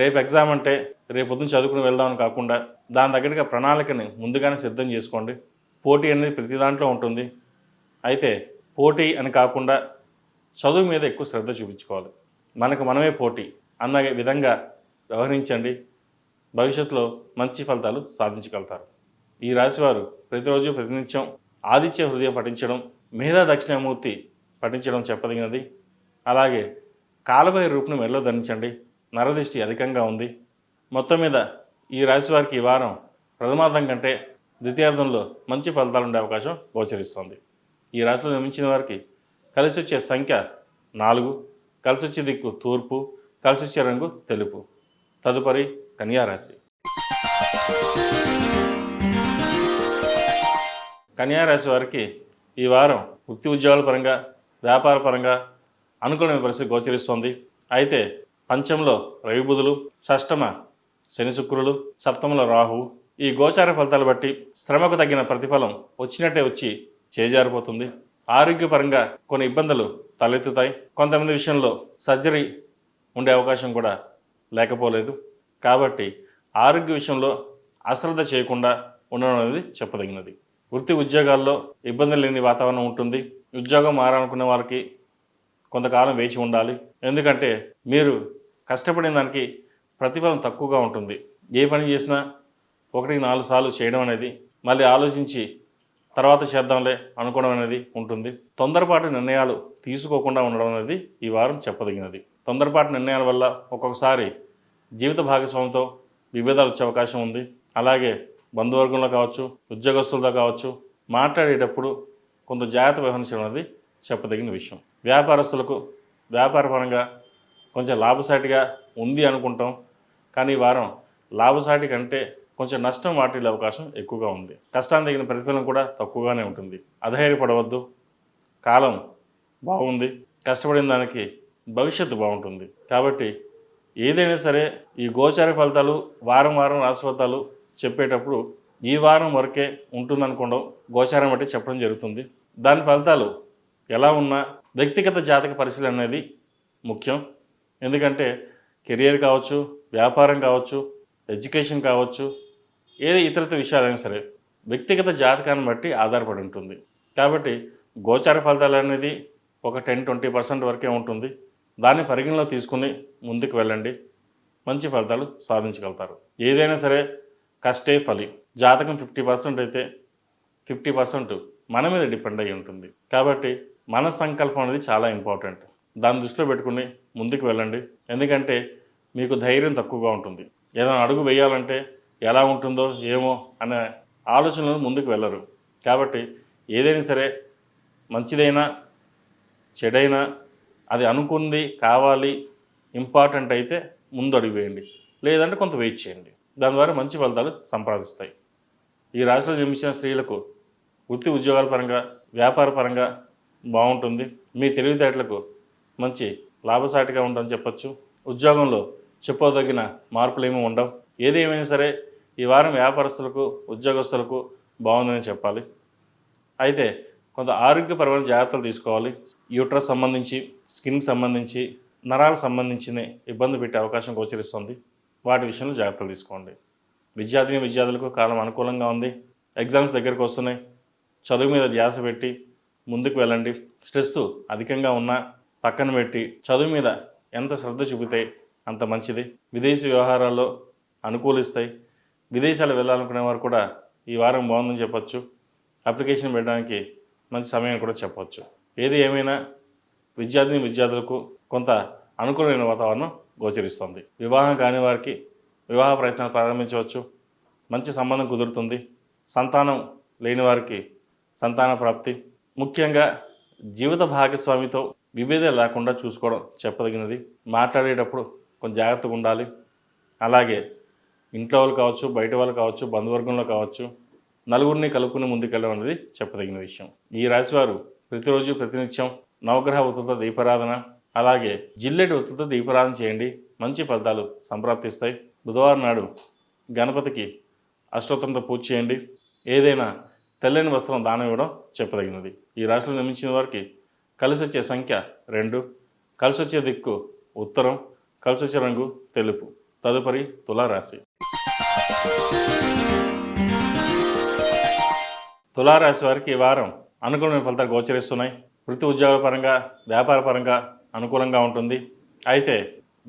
రేపు ఎగ్జామ్ అంటే రేపు పొద్దున్న చదువుకుని వెళ్దామని కాకుండా దాని దగ్గరగా ప్రణాళికని ముందుగానే సిద్ధం చేసుకోండి. పోటీ అనేది ప్రతి దాంట్లో ఉంటుంది. అయితే పోటీ అని కాకుండా చదువు మీద ఎక్కువ శ్రద్ధ చూపించుకోవాలి. మనకు మనమే పోటీ అన్న విధంగా వ్యవహరించండి. భవిష్యత్తులో మంచి ఫలితాలు సాధించగలుగుతారు. ఈ రాశివారు ప్రతిరోజు ప్రతినిత్యం ఆదిత్య హృదయం పఠించడం, మేధా దక్షిణామూర్తి పఠించడం చెప్పదగినది. అలాగే కాలభైరవ రూపును మెడలో ధరించండి. నరదిష్టి అధికంగా ఉంది. మొత్తం మీద ఈ రాశి వారికి ఈ వారం ప్రథమార్థం కంటే ద్వితీయార్థంలో మంచి ఫలితాలు ఉండే అవకాశం గోచరిస్తుంది. ఈ రాశిలో నిర్మించిన వారికి కలిసి వచ్చే సంఖ్య 4, కలిసి వచ్చే దిక్కు తూర్పు, కలిసి వచ్చే రంగు తెలుపు. తదుపరి కన్యారాశి. కన్యారాశి వారికి ఈ వారం వృత్తి ఉద్యోగాల పరంగా, వ్యాపార పరంగా అనుకూలమైన పరిస్థితి గోచరిస్తోంది. అయితే పంచంలో రవి బుధులు, షష్టమ శని శుక్రులు, సప్తమంలో రాహువు. ఈ గోచార ఫలితాలు బట్టి శ్రమకు తగిన ప్రతిఫలం వచ్చినట్టే వచ్చి చేజారిపోతుంది. ఆరోగ్యపరంగా కొన్ని ఇబ్బందులు తలెత్తుతాయి. కొంతమంది విషయంలో సర్జరీ ఉండే అవకాశం కూడా లేకపోలేదు. కాబట్టి ఆరోగ్య విషయంలో అశ్రద్ధ చేయకుండా ఉండడం అనేది చెప్పదగినది. వృత్తి ఉద్యోగాల్లో ఇబ్బందులు లేని వాతావరణం ఉంటుంది. ఉద్యోగం మారాలనుకునే వాళ్ళకి కొంతకాలం వేచి ఉండాలి. ఎందుకంటే మీరు కష్టపడిన దానికి ప్రతిఫలం తక్కువగా ఉంటుంది. ఏ పని చేసినా 1-4 సార్లు చేయడం అనేది, మళ్ళీ ఆలోచించి తర్వాత చేద్దాంలే అనుకోవడం అనేది ఉంటుంది. తొందరపాటు నిర్ణయాలు తీసుకోకుండా ఉండడం అనేది ఈ వారం చెప్పదగినది. తొందరపాటు నిర్ణయాల వల్ల ఒక్కొక్కసారి జీవిత భాగస్వామితో విభేదాలు వచ్చే అవకాశం ఉంది. అలాగే బంధువర్గంలో కావచ్చు, ఉద్యోగస్తులతో కావచ్చు, మాట్లాడేటప్పుడు కొంత జాగ్రత్త వ్యవహరించడం అనేది చెప్పదగిన విషయం. వ్యాపారస్తులకు వ్యాపారపరంగా కొంచెం లాభసాటిగా ఉంది అనుకుంటాం, కానీ ఈ వారం లాభసాటి కంటే కొంచెం నష్టం వాటిల్లే అవకాశం ఎక్కువగా ఉంది. కష్టానికి తగిన ప్రతిఫలం కూడా తక్కువగానే ఉంటుంది. అధైర్యపడవద్దు. కాలం బాగుంది. కష్టపడిన దానికి భవిష్యత్తు బాగుంటుంది. కాబట్టి ఏదైనా సరే ఈ గోచార ఫలితాలు వారం వారం రాశి ఫలితాలు చెప్పేటప్పుడు ఈ వారం వరకే ఉంటుందనుకోవడం గోచారం బట్టి చెప్పడం జరుగుతుంది. దాని ఫలితాలు ఎలా ఉన్నా వ్యక్తిగత జాతక పరిశీలన అనేది ముఖ్యం. ఎందుకంటే కెరియర్ కావచ్చు, వ్యాపారం కావచ్చు, ఎడ్యుకేషన్ కావచ్చు, ఏది ఇతరత విషయాలైనా సరే వ్యక్తిగత జాతకాన్ని బట్టి ఆధారపడి ఉంటుంది. కాబట్టి గోచార ఫలితాలు అనేది ఒక 10-20% వరకే ఉంటుంది. దాన్ని పరిగణలో తీసుకుని ముందుకు వెళ్ళండి. మంచి ఫలితాలు సాధించగలుగుతారు. ఏదైనా సరే కష్టే ఫలి. జాతకం 50% అయితే 50% మన మీద డిపెండ్ అయి ఉంటుంది. కాబట్టి మన సంకల్పం అనేది చాలా ఇంపార్టెంట్. దాన్ని దృష్టిలో పెట్టుకుని ముందుకు వెళ్ళండి. ఎందుకంటే మీకు ధైర్యం తక్కువగా ఉంటుంది. ఏదైనా అడుగు వేయాలంటే ఎలా ఉంటుందో ఏమో అనే ఆలోచనలు ముందుకు వెళ్ళరు. కాబట్టి ఏదైనా సరే మంచిదైనా చెడైనా అది అనుకుంది కావాలి ఇంపార్టెంట్ అయితే ముందు అడుగు వేయండి. లేదంటే కొంత వెయిట్ చేయండి. దాని ద్వారా మంచి ఫలితాలు సంపాదిస్తాయి. ఈ రాశిలో జన్మించిన స్త్రీలకు వృత్తి ఉద్యోగాల పరంగా, వ్యాపార పరంగా బాగుంటుంది. మీ తెలివితేటలకు మంచి లాభసాటిగా ఉంటుందని చెప్పచ్చు. ఉద్యోగంలో చెప్పదగిన మార్పులు ఏమీ ఉండవు. ఏది ఏమైనా సరే ఈ వారం వ్యాపారస్తులకు, ఉద్యోగస్తులకు బాగుందని చెప్పాలి. అయితే కొంత ఆరోగ్యపరమైన జాగ్రత్తలు తీసుకోవాలి. యూట్రస్ సంబంధించి, స్కిన్కి సంబంధించి, నరాలకు సంబంధించిన ఇబ్బంది పెట్టే అవకాశం గోచరిస్తుంది. వాటి విషయంలో జాగ్రత్తలు తీసుకోండి. విద్యార్థులకు కాలం అనుకూలంగా ఉంది. ఎగ్జామ్స్ దగ్గరకు వస్తున్నాయి. చదువు మీద ధ్యాస పెట్టి ముందుకు వెళ్ళండి. స్ట్రెస్ అధికంగా ఉన్నా పక్కన పెట్టి చదువు మీద ఎంత శ్రద్ధ చూపితే అంత మంచిది. విదేశీ వ్యవహారాల్లో అనుకూలిస్తాయి. విదేశాలు వెళ్ళాలనుకునే వారు కూడా ఈ వారం బాగుందని చెప్పచ్చు. అప్లికేషన్ పెట్టడానికి మంచి సమయం కూడా చెప్పవచ్చు. ఏది ఏమైనా విద్యార్థులకు కొంత అనుకూలమైన వాతావరణం గోచరిస్తుంది. వివాహం కాని వారికి వివాహ ప్రయత్నాలు ప్రారంభించవచ్చు. మంచి సంబంధం కుదురుతుంది. సంతానం లేని వారికి సంతాన ప్రాప్తి. ముఖ్యంగా జీవిత భాగస్వామితో విభేదాలు లేకుండా చూసుకోవడం చెప్పదగినది. మాట్లాడేటప్పుడు కొంచెం జాగ్రత్తగా ఉండాలి. అలాగే ఇంట్లో వాళ్ళు కావచ్చు, బయట వాళ్ళు కావచ్చు, బంధువర్గంలో కావచ్చు, నలుగురిని కలుపుకుని ముందుకెళ్ళడం అనేది చెప్పదగిన విషయం. ఈ రాశివారు ప్రతిరోజు ప్రతినిత్యం నవగ్రహ ఒత్తులతో దీపారాధన, అలాగే జిల్లెడు ఒత్తులతో దీపారాధన చేయండి. మంచి ఫలితాలు సంప్రాప్తిస్తాయి. బుధవారం నాడు గణపతికి అష్టోత్తరంతో పూజ చేయండి. ఏదైనా తెల్లని వస్త్రం దానం ఇవ్వడం చెప్పదగినది. ఈ రాశిలో నిర్మించిన వారికి కలిసి వచ్చే సంఖ్య 2, కలిసి వచ్చే దిక్కు ఉత్తరం, కలిసి వచ్చే రంగు తెలుపు. తదుపరి తులారాశి. తులారాశి వారికి ఈ వారం అనుకూలమైన ఫలితాలు గోచరిస్తున్నాయి. వృత్తి ఉద్యోగాల పరంగా, వ్యాపార పరంగా అనుకూలంగా ఉంటుంది. అయితే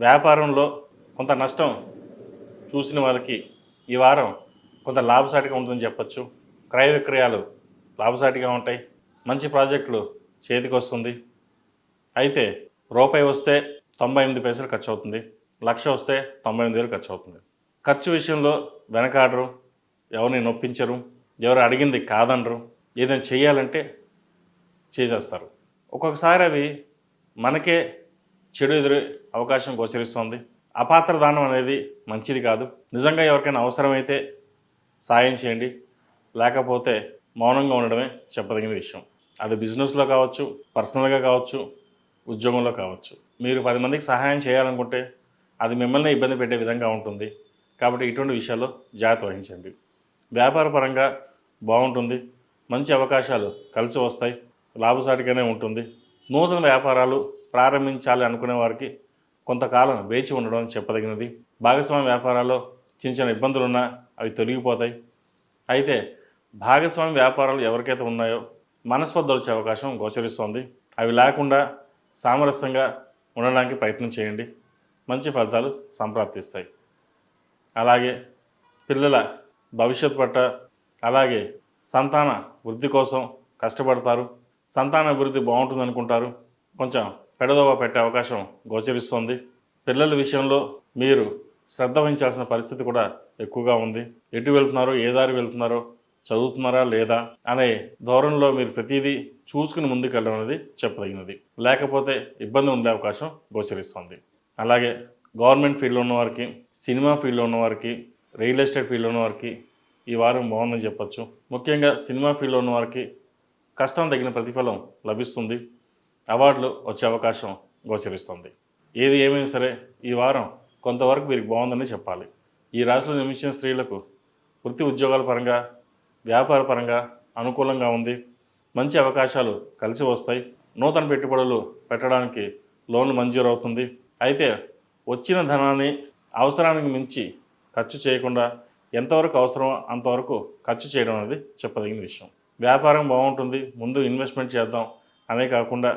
వ్యాపారంలో కొంత నష్టం చూసిన వారికి ఈ వారం కొంత లాభసాటిగా ఉంటుందని చెప్పచ్చు. క్రయ విక్రయాలు లాభసాటిగా ఉంటాయి. మంచి ప్రాజెక్టులు చేతికి వస్తుంది. అయితే రూపాయి వస్తే 98 పైసలు ఖర్చు అవుతుంది. 1,00,000 వస్తే 98,000 ఖర్చు అవుతుంది. ఖర్చు విషయంలో వెనకాడరు, ఎవరిని నొప్పించరు, ఎవరు అడిగింది కాదనరు. ఏదైనా చేయాలంటే చేసేస్తారు. ఒక్కొక్కసారి అవి మనకే చెడు ఎదురే అవకాశం గోచరిస్తుంది. అపాత్ర దానం అనేది మంచిది కాదు. నిజంగా ఎవరికైనా అవసరమైతే సాయం చేయండి. లేకపోతే మౌనంగా ఉండడమే చెప్పదగిన విషయం. అది బిజినెస్లో కావచ్చు, పర్సనల్గా కావచ్చు, ఉద్యోగంలో కావచ్చు. మీరు 10 మందికి సహాయం చేయాలనుకుంటే అది మిమ్మల్ని ఇబ్బంది పెట్టే విధంగా ఉంటుంది. కాబట్టి ఇటువంటి విషయాల్లో జాగ్రత్త వహించండి. వ్యాపార పరంగా బాగుంటుంది. మంచి అవకాశాలు కలిసి వస్తాయి. లాభసాటిగానే ఉంటుంది. నూతన వ్యాపారాలు ప్రారంభించాలి అనుకునే వారికి కొంతకాలం వేచి ఉండడం చెప్పదగినది. భాగస్వామ్య వ్యాపారాల్లో చిన్న చిన్న ఇబ్బందులున్నా అవి తొలగిపోతాయి. అయితే భాగస్వామ్య వ్యాపారాలు ఎవరికైతే ఉన్నాయో మనస్పర్ధలు వచ్చే అవకాశం గోచరిస్తోంది. అవి లేకుండా సామరస్యంగా ఉండడానికి ప్రయత్నం చేయండి. మంచి ఫలితాలు సంప్రాప్తిస్తాయి. అలాగే పిల్లల భవిష్యత్తు పట్ల, అలాగే సంతాన వృద్ధి కోసం కష్టపడతారు. సంతాన అభివృద్ధి బాగుంటుంది అనుకుంటారు. కొంచెం పెడదోవ పెట్టే అవకాశం గోచరిస్తుంది. పిల్లల విషయంలో మీరు శ్రద్ధ వహించాల్సిన పరిస్థితి కూడా ఎక్కువగా ఉంది. ఎటు వెళ్తున్నారో, ఏ దారి వెళ్తున్నారో, చదువుతున్నారా లేదా అనే ధోరణిలో మీరు ప్రతిదీ చూసుకుని ముందుకు వెళ్ళడం అనేది చెప్పదగినది. లేకపోతే ఇబ్బంది ఉండే అవకాశం గోచరిస్తుంది. అలాగే గవర్నమెంట్ ఫీల్డ్లో ఉన్నవారికి, సినిమా ఫీల్డ్లో ఉన్నవారికి, రియల్ ఎస్టేట్ ఫీల్డ్లో ఉన్నవారికి ఈ వారం బాగుందని చెప్పొచ్చు. ముఖ్యంగా సినిమా ఫీల్డ్లో ఉన్నవారికి కష్టం తగిన ప్రతిఫలం లభిస్తుంది. అవార్డులు వచ్చే అవకాశం గోచరిస్తుంది. ఏది ఏమైనా సరే ఈ వారం కొంతవరకు వీరికి బాగుందని చెప్పాలి. ఈ రాశిలో జన్మించిన స్త్రీలకు వృత్తి ఉద్యోగాల పరంగా, వ్యాపార పరంగా అనుకూలంగా ఉంది. మంచి అవకాశాలు కలిసి వస్తాయి. నూతన పెట్టుబడులు పెట్టడానికి లోన్లు మంజూరు అవుతుంది. అయితే వచ్చిన ధనాన్ని అవసరానికి మించి ఖర్చు చేయకుండా ఎంతవరకు అవసరమో అంతవరకు ఖర్చు చేయడం అనేది చెప్పదగిన విషయం. వ్యాపారం బాగుంటుంది, ముందు ఇన్వెస్ట్మెంట్ చేద్దాం అనే కాకుండా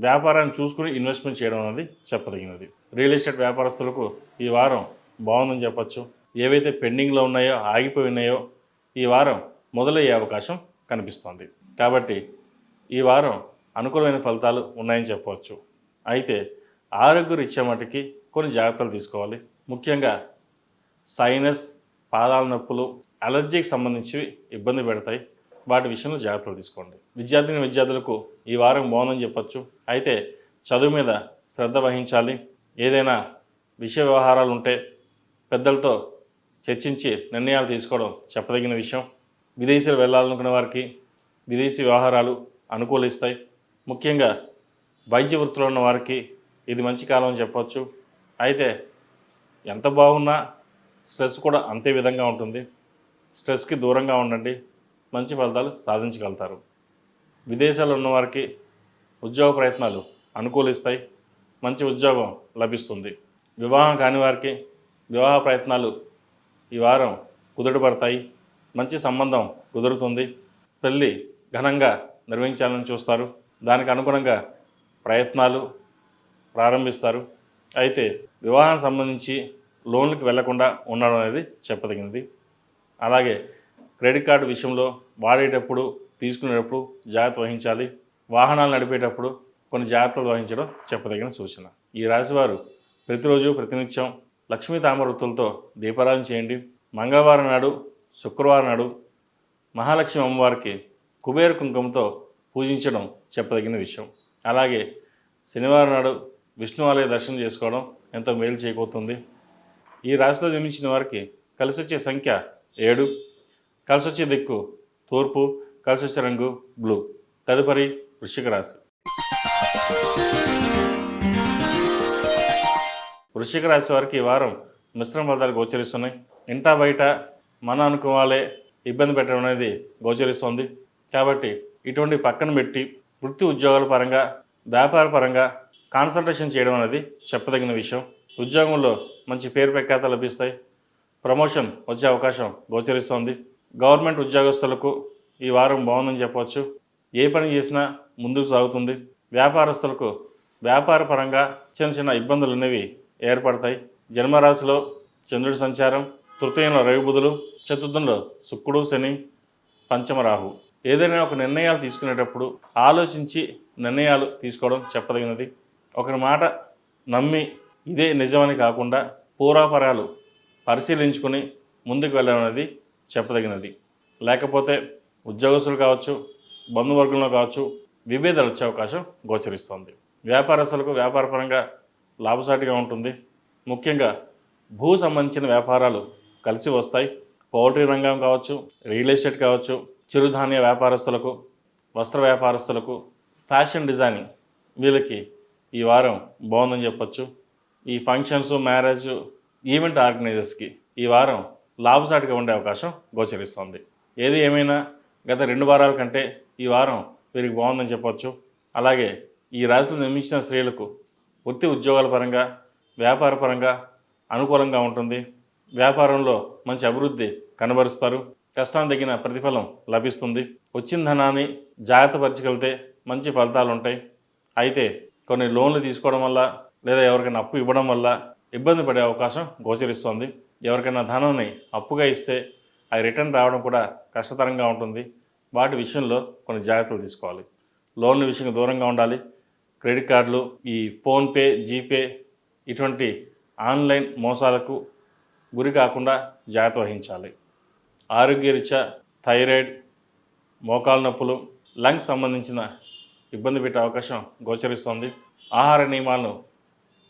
వ్యాపారాన్ని చూసుకుని ఇన్వెస్ట్మెంట్ చేయడం అనేది చెప్పదగినది. రియల్ ఎస్టేట్ వ్యాపారస్తులకు ఈ వారం బాగుందని చెప్పచ్చు. ఏవైతే పెండింగ్లో ఉన్నాయో, ఆగిపోయి ఉన్నాయో ఈ వారం మొదలయ్యే అవకాశం కనిపిస్తోంది. కాబట్టి ఈ వారం అనుకూలమైన ఫలితాలు ఉన్నాయని చెప్పవచ్చు. అయితే ఆరోగ్యరీత్యా మటుకి కొన్ని జాగ్రత్తలు తీసుకోవాలి. ముఖ్యంగా సైనస్, పాదాల నొప్పులు, అలర్జీకి సంబంధించివి ఇబ్బంది పెడతాయి. వాటి విషయంలో జాగ్రత్తలు తీసుకోండి. విద్యార్థులకు ఈ వారం బాగుందని చెప్పచ్చు. అయితే చదువు మీద శ్రద్ధ వహించాలి. ఏదైనా విషయ వ్యవహారాలు ఉంటే పెద్దలతో చర్చించి నిర్ణయాలు తీసుకోవడం చెప్పదగిన విషయం. విదేశాలు వెళ్ళాలనుకున్న వారికి విదేశీ వ్యవహారాలు అనుకూలిస్తాయి. ముఖ్యంగా వైద్య వృత్తిలో ఉన్న వారికి ఇది మంచి కాలం అని చెప్పవచ్చు. అయితే ఎంత బాగున్నా స్ట్రెస్ కూడా అంతే విధంగా ఉంటుంది. స్ట్రెస్కి దూరంగా ఉండండి, మంచి ఫలితాలు సాధించగలుగుతారు. విదేశాల్లో ఉన్నవారికి ఉద్యోగ ప్రయత్నాలు అనుకూలిస్తాయి. మంచి ఉద్యోగం లభిస్తుంది. వివాహం కాని వారికి వివాహ ప్రయత్నాలు ఈ వారం కుదుటపడతాయి. మంచి సంబంధం కుదురుతుంది. పెళ్ళి ఘనంగా నిర్వహించాలని చూస్తారు. దానికి అనుగుణంగా ప్రయత్నాలు ప్రారంభిస్తారు. అయితే వివాహం సంబంధించి లోన్లకు వెళ్లకుండా ఉండడం అనేది చెప్పదగినది. అలాగే క్రెడిట్ కార్డు విషయంలో వాడేటప్పుడు, తీసుకునేటప్పుడు జాగ్రత్త వహించాలి. వాహనాలు నడిపేటప్పుడు కొన్ని జాగ్రత్తలు వహించడం చెప్పదగిన సూచన. ఈ రాశివారు ప్రతిరోజు ప్రతినిత్యం లక్ష్మీ తామరవృత్తులతో దీపారాధన చేయండి. మంగళవారం నాడు, శుక్రవారం నాడు మహాలక్ష్మి అమ్మవారికి కుబేర కుంకుమతో పూజించడం చెప్పదగిన విషయం. అలాగే శనివారం నాడు విష్ణు ఆలయ దర్శనం చేసుకోవడం ఎంతో మేలు చేయబోతుంది. ఈ రాశిలో జన్మించిన వారికి కలిసి వచ్చే సంఖ్య 7, కలిసి వచ్చే దిక్కు తూర్పు, కలిసి వచ్చే రంగు బ్లూ. తదుపరి వృశ్చిక రాశి. వృశ్చిక రాశి వారికి ఈ వారం మిశ్రమ ఫలితాలు గోచరిస్తున్నాయి. ఇంటా బయట మన అనుకోవాలే ఇబ్బంది పెట్టడం అనేది గోచరిస్తుంది. కాబట్టి ఇటువంటి పక్కన పెట్టి వృత్తి ఉద్యోగాల పరంగా, వ్యాపార పరంగా కాన్సన్ట్రేషన్ చేయడం అనేది చెప్పదగిన విషయం. ఉద్యోగంలో మంచి పేరు ప్రఖ్యాత లభిస్తాయి. ప్రమోషన్ వచ్చే అవకాశం గోచరిస్తోంది. గవర్నమెంట్ ఉద్యోగస్తులకు ఈ వారం బాగుందని చెప్పవచ్చు. ఏ పని చేసినా ముందుకు సాగుతుంది. వ్యాపారస్తులకు వ్యాపార పరంగా చిన్న చిన్న ఇబ్బందులు అనేవి ఏర్పడతాయి. జన్మరాశిలో చంద్రుడి సంచారం, తృతీయంలో రవి బుధులు, చతుర్థంలో శుక్రుడు శని, పంచమ రాహు. ఏదైనా ఒక నిర్ణయాలు తీసుకునేటప్పుడు ఆలోచించి నిర్ణయాలు తీసుకోవడం చెప్పదగినది. ఒకరి మాట నమ్మి ఇదే నిజమని కాకుండా పూర్వాపరాలు పరిశీలించుకొని ముందుకు వెళ్ళడం అనేది చెప్పదగినది. లేకపోతే ఉద్యోగస్తులు కావచ్చు, బంధువర్గంలో కావచ్చు విభేదాలు వచ్చే అవకాశం గోచరిస్తుంది. వ్యాపారస్తులకు వ్యాపారపరంగా లాభసాటిగా ఉంటుంది. ముఖ్యంగా భూ సంబంధించిన వ్యాపారాలు కలిసి వస్తాయి. పౌల్ట్రీ రంగం కావచ్చు, రియల్ ఎస్టేట్ కావచ్చు, చిరుధాన్య వ్యాపారస్తులకు, వస్త్ర వ్యాపారస్తులకు, ఫ్యాషన్ డిజైనింగ్ వీళ్ళకి ఈ వారం బాగుందని చెప్పచ్చు. ఈ ఫంక్షన్స్, మ్యారేజ్, ఈవెంట్ ఆర్గనైజర్స్కి ఈ వారం లాభసాటిగా ఉండే అవకాశం గోచరిస్తుంది. ఏది ఏమైనా గత 2 వారాల కంటే ఈ వారం వీరికి బాగుందని చెప్పవచ్చు. అలాగే ఈ రాశిలో నిర్మించిన స్త్రీలకు వృత్తి ఉద్యోగాల పరంగా, వ్యాపార పరంగా అనుకూలంగా ఉంటుంది. వ్యాపారంలో మంచి అభివృద్ధి కనబరుస్తారు. కష్టానికి తగిన ప్రతిఫలం లభిస్తుంది. వచ్చిన ధనాన్ని జాగ్రత్త పరచగలిగితే మంచి ఫలితాలు ఉంటాయి. అయితే కొన్ని లోన్లు తీసుకోవడం వల్ల లేదా ఎవరికైనా అప్పు ఇవ్వడం వల్ల ఇబ్బంది పడే అవకాశం గోచరిస్తుంది. ఎవరికైనా ధనాన్ని అప్పుగా ఇస్తే అది రిటర్న్ రావడం కూడా కష్టతరంగా ఉంటుంది. వాటి విషయంలో కొన్ని జాగ్రత్తలు తీసుకోవాలి. లోన్ల విషయంలో దూరంగా ఉండాలి. క్రెడిట్ కార్డులు, ఈ ఫోన్పే, జీపే ఇటువంటి ఆన్లైన్ మోసాలకు గురి కాకుండా జాగ్రత్త వహించాలి. ఆరోగ్యరీత్యా థైరాయిడ్, మోకాలు నొప్పులు, లంగ్స్ సంబంధించిన ఇబ్బంది పెట్టే అవకాశం గోచరిస్తుంది. ఆహార నియమాలను